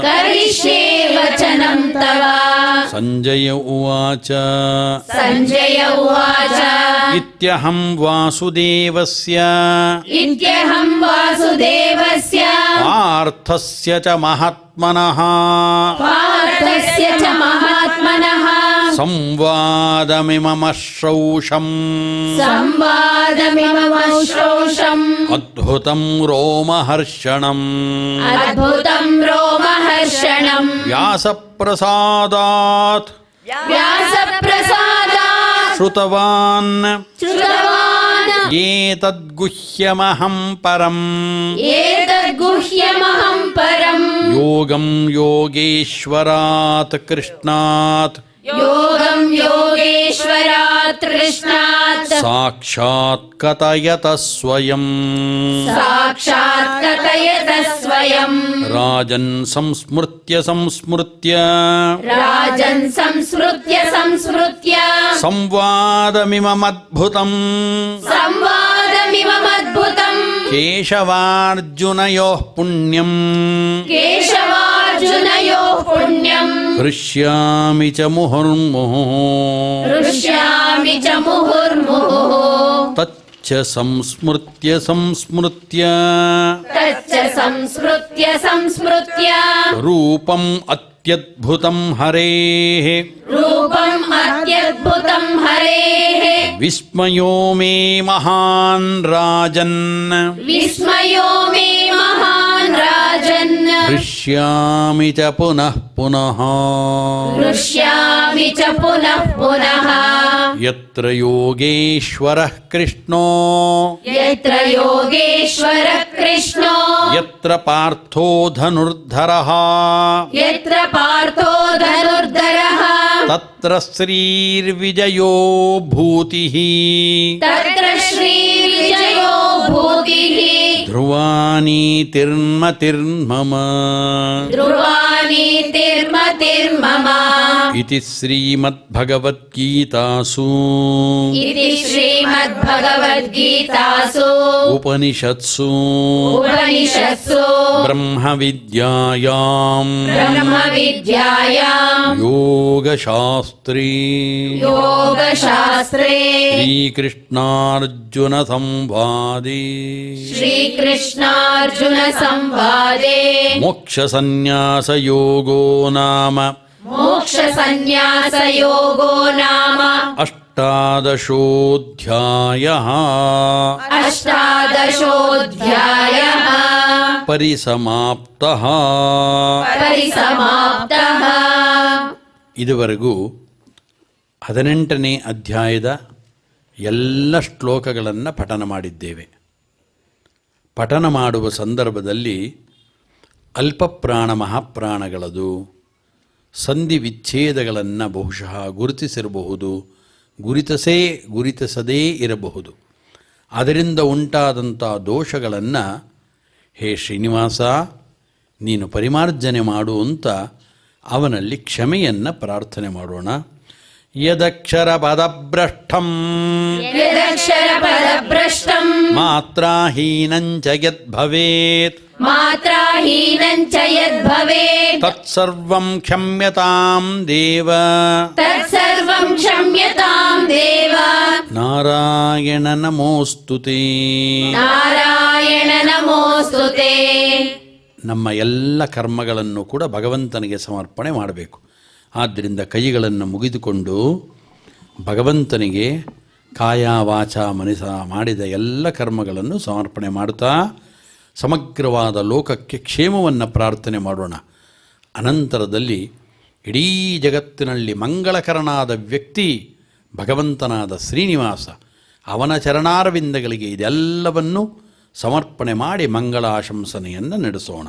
ಕರಿಷ್ಯೇ ವಚನಂ ತವ ಸಂಜಯ ಉವಾಚ ಸಂಜಯ ಉವಾಚ ಇತ್ಯಹಂ ವಾಸುದೇವಸ್ಯ ಇತ್ಯಹಂ ವಾಸುದೇವಸ್ಯ ಪಾರ್ಥಸ್ಯ ಚ ಮಹಾತ್ಮನಃ ಪಾರ್ಥಸ್ಯ ಚ ಮಹಾತ್ಮನಃ ಸಂವಾದಮಿಮಮಶ್ರೌಷಂ ಸಂವಾದಮಿಮಮಶ್ರೌಷಂ ಅದ್ಭುತಂ ರೋಮಹರ್ಷಣಂ ಅದ್ಭುತಂ ರೋಮಹರ್ಷಣಂ ವ್ಯಾಸಪ್ರಸಾದಾತ್ ವ್ಯಾಸಪ್ರಸಾದಾತ್ ಶ್ರುತವಾನ್ ಶ್ರುತವಾನ್ ಏತದ್ಗುಹ್ಯಮಹಂ ಪರಂ ಏತದ್ಗುಹ್ಯಮಹಂ ಪರಂ ಯೋಗಂ ಯೋಗೇಶ್ವರಾತ್ ಕೃಷ್ಣಾತ್ ಯೋಗಂ ಯೋಗೇಶ್ವರಾತ್ ಕೃಷ್ಣಾತ್ ಸಾಕ್ಷಾತ್ ಕಥಯತ ಸ್ವಯಂ ಸಾಕ್ಷಾತ್ ಕಥಯತ ಸ್ವಯಂ ರಾಜನ್ ಸಂಸ್ಮೃತ್ಯ ಸಂಸ್ಮೃತ್ಯ ರಾಜನ್ ಸಂಸ್ಮೃತ್ಯ ಸಂಸ್ಮೃತ್ಯ ಸಂವಾದಮಿಮಮದ್ಭುತಂ ಸಂವಾದಮಿಮಮದ್ಭುತಂ ಕೇಶವಾರ್ಜುನಯೋಃ ಪುಣ್ಯಂ ಕೇಶವಾರ್ಜುನಯೋಃ ಪುಣ್ಯಂ ಹೃಷ್ಯಾಮಿ ಚ ಮುಹುರ್ಮುಹುಃ ಹೃಷ್ಯಾಮಿ ಚ ಮುಹುರ್ಮುಹುಃ ತಚ್ಚ ಸಂಸ್ಮೃತ್ಯ ಸಂಸ್ಮೃತ್ಯ ತಚ್ಚ ಸಂಸ್ಮೃತ್ಯ ಸಂಸ್ಮೃತ್ಯ ರೂಪಂ ಅತ್ಯದ್ಭುತಂ ಹರೇಃ ರೂಪಂ ಅತ್ಯದ್ಭುತಂ ಹರೇಃ ವಿಸ್ಮಯೋ ಮೇ ಮಹಾನ್ ರಾಜನ್ ವಿಸ್ಮಯೋ ಮೇ ಮಹಾನ್ ರಾಜನ್ ಹೃಷ್ಯಾಮಿ ಚ ಪುನಃ ಪುನಃ ಹೃಷ್ಯಾಮಿ ಚ ಪುನಃ ಪುನಃ ಯತ್ರ ಯೋಗೇಶ್ವರಃ ಕೃಷ್ಣೋ ಯತ್ರ ಯೋಗೇಶ್ವರ ಕೃಷ್ಣೋ ಯತ್ರ ಪಾರ್ಥೋ ಧನುರ್ಧರಃ ಯತ್ರ ಪಾರ್ಥೋ ಧನುರ್ಧರಃ ತತ್ರ ಶ್ರೀರ್ವಿಜಯೋ ಭೂತಿಃ ತತ್ರ ಶ್ರೀ ವಿಜಯೋ ಭೂತಿಃ ಧ್ರುವಾನೀತಿರ್ಮತಿರ್ಮಮ ಧ್ರುವಾನೀತಿರ್ಮತಿರ್ಮಮ ಇತಿ ಶ್ರೀಮದ್ಭಗವದ್ಗೀತಾಸು ಇತಿ ಶ್ರೀಮದ್ಭಗವದ್ಗೀತಾಸು ಉಪನಿಷತ್ಸು ಉಪನಿಷತ್ಸು ಬ್ರಹ್ಮವಿದ್ಯಾಯಾಂ ಬ್ರಹ್ಮವಿದ್ಯಾಯಾಂ ಯೋಗಶಾಸ್ತ್ರೇ ಯೋಗಶಾಸ್ತ್ರೇ ಶ್ರೀಕೃಷ್ಣಾರ್ಜುನ ಸಂವಾದೇ ಶ್ರೀಕೃಷ್ಣಾರ್ಜುನ ಸಂವಾದೇ ಮೋಕ್ಷಸನ್ಯಾಸಯೋಗೋ ನಾಮ ಮೋಕ್ಷ ಸನ್ಯಾಸ ಯೋಗೋ ನಾಮ ಅಷ್ಟಾದಶೋऽಧ್ಯಾಯಃ ಅಷ್ಟಾದಶೋऽಧ್ಯಾಯಃ ಪರಿಸಮಾಪ್ತಃ. ಪರಿಸಮಾಪ್ತಃ. ಇದುವರೆಗೂ 18ನೇ ಅಧ್ಯಾಯದ ಎಲ್ಲ ಶ್ಲೋಕಗಳನ್ನು ಪಠನ ಮಾಡಿದ್ದೇವೆ. ಪಠನ ಮಾಡುವ ಸಂದರ್ಭದಲ್ಲಿ ಅಲ್ಪಪ್ರಾಣ ಮಹಾಪ್ರಾಣಗಳದು ಸಂಧಿ ವಿಚ್ಛೇದಗಳನ್ನು ಬಹುಶಃ ಗುರುತಿಸಿರಬಹುದು, ಗುರುತಿಸದೇ ಇರಬಹುದು. ಅದರಿಂದ ಉಂಟಾದಂಥ ದೋಷಗಳನ್ನು ಹೇ ಶ್ರೀನಿವಾಸ ನೀನು ಪರಿಮಾರ್ಜನೆ ಮಾಡು ಅಂತ ಅವನಲ್ಲಿ ಕ್ಷಮೆಯನ್ನು ಪ್ರಾರ್ಥನೆ ಮಾಡೋಣ. ಯದಕ್ಷರ ಪದಭ್ರಷ್ಟಂ ಯದಕ್ಷರ ಪದಭ್ರಷ್ಟಂ ಮಾತ್ರಾಹೀನಂಚ ಯದ್ಭವೇತ್ ಮಾತ್ರಾಹೀನಂಚ ಯದ್ಭವೇತ್ ತತ್ಸರ್ವಂ ಕ್ಷಮ್ಯತಾಂ ದೇವ ತತ್ಸರ್ವಂ ಕ್ಷಮ್ಯತಾಂ ದೇವ. ನಾರಾಯಣ ನಮೋಸ್ತುತೇ. ನಾರಾಯಣ ನಮೋಸ್ತುತೇ. ನಮ್ಮ ಎಲ್ಲ ಕರ್ಮಗಳನ್ನು ಕೂಡ ಭಗವಂತನಿಗೆ ಸಮರ್ಪಣೆ ಮಾಡಬೇಕು. ಆದ್ದರಿಂದ ಕೈಗಳನ್ನು ಮುಗಿದುಕೊಂಡು ಭಗವಂತನಿಗೆ ಕಾಯ ವಾಚ ಮನಸ ಮಾಡಿದ ಎಲ್ಲ ಕರ್ಮಗಳನ್ನು ಸಮರ್ಪಣೆ ಮಾಡುತ್ತಾ ಸಮಗ್ರವಾದ ಲೋಕಕ್ಕೆ ಕ್ಷೇಮವನ್ನು ಪ್ರಾರ್ಥನೆ ಮಾಡೋಣ. ಅನಂತರದಲ್ಲಿ ಇಡೀ ಜಗತ್ತಿನಲ್ಲಿ ಮಂಗಳಕರನಾದ ವ್ಯಕ್ತಿ ಭಗವಂತನಾದ ಶ್ರೀನಿವಾಸ, ಅವನ ಚರಣಾರವಿಂದಗಳಿಗೆ ಇದೆಲ್ಲವನ್ನು ಸಮರ್ಪಣೆ ಮಾಡಿ ಮಂಗಳಾಶಂಸನೆಯನ್ನು ನಡೆಸೋಣ.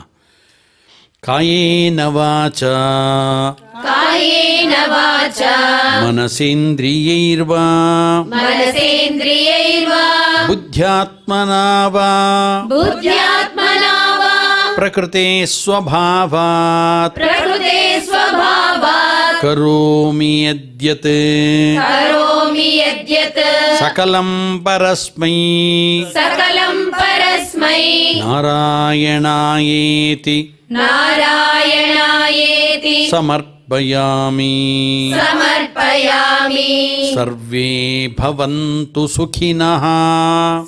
ಕಾಯೇನ ವಾಚ ಕಾಯೇನ ವಾಚ ಮನಸೇಂದ್ರಿಯೈರ್ವಾ ಮನಸೇಂದ್ರಿಯೈರ್ವಾ ಬುದ್ಧ್ಯಾತ್ಮನಾ ವಾ बुद्ध्यात्मना वा ಪ್ರಕೃತೆ ಸ್ವಭಾವಾತ್ प्रकृते स्वभावात् ಕರೋಮಿ ಯದ್ಯತ್ करोमि यद्यत् ಸಕಲಂ ಪರಸ್ಮೈ सकलं परस्मै ನಾರಾಯಣಾಯೇತಿ नारायणायेति ಸಮರ್ಪಯಾಮಿ समर्पयामि ಸರ್ವೇ ಭವಂತು ಸುಖಿನಃ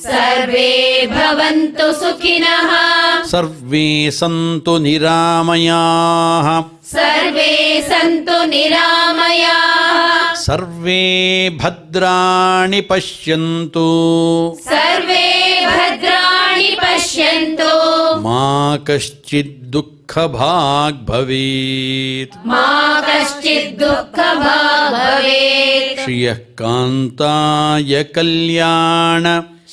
सर्वे भवन्तु सुखिनः ಸರ್ವೇ ಸಂತು ನಿರಾಮಯಾಃ सर्वे सन्तु निरामयाः ಸರ್ವೇ ಭದ್ರಾಣಿ ಪಶ್ಯಂತು सर्वे भद्राणि पश्यन्तु ಮಾ ಕಶ್ಚಿತ್ ದುಃಖಭಾಗ್ ಭವೇತ್ मा कश्चित् दुःखभाग् भवेत् ಶ್ರಿಯಃ ಕಾಂತಾಯ ಕಲ್ಯಾಣ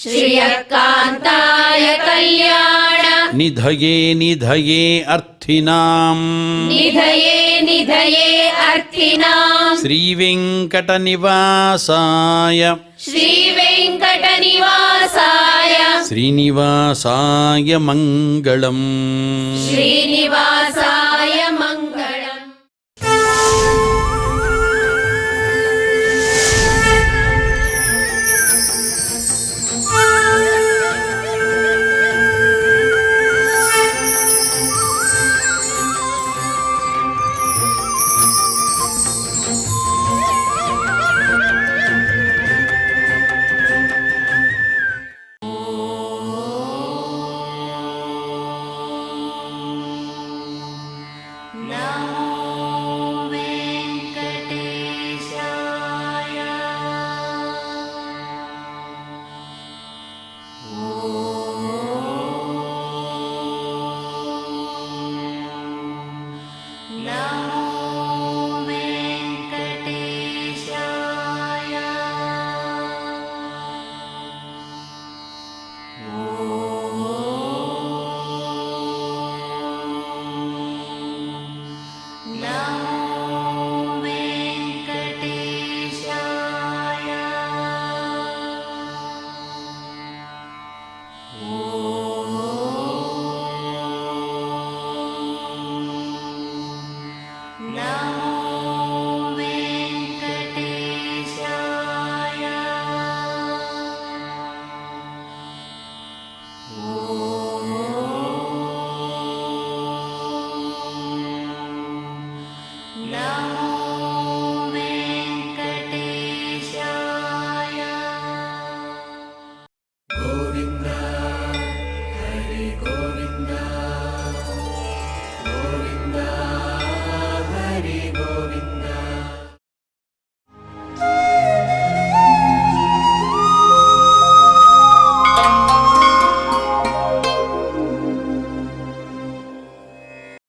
श्रियः कान्ताय कल्याण ನಿಧಯೇ ನಿಧಯೇ ಅರ್ಥಿನಾಂ निधये निधये अर्थिनाम् ಶ್ರೀವೆಂಕಟನಿವಾಸಾಯ श्रीवेङ्कटनिवासाय ಶ್ರೀನಿವಾಸಾಯ ಮಂಗಳಂ श्रीनिवासाय मङ्गलम्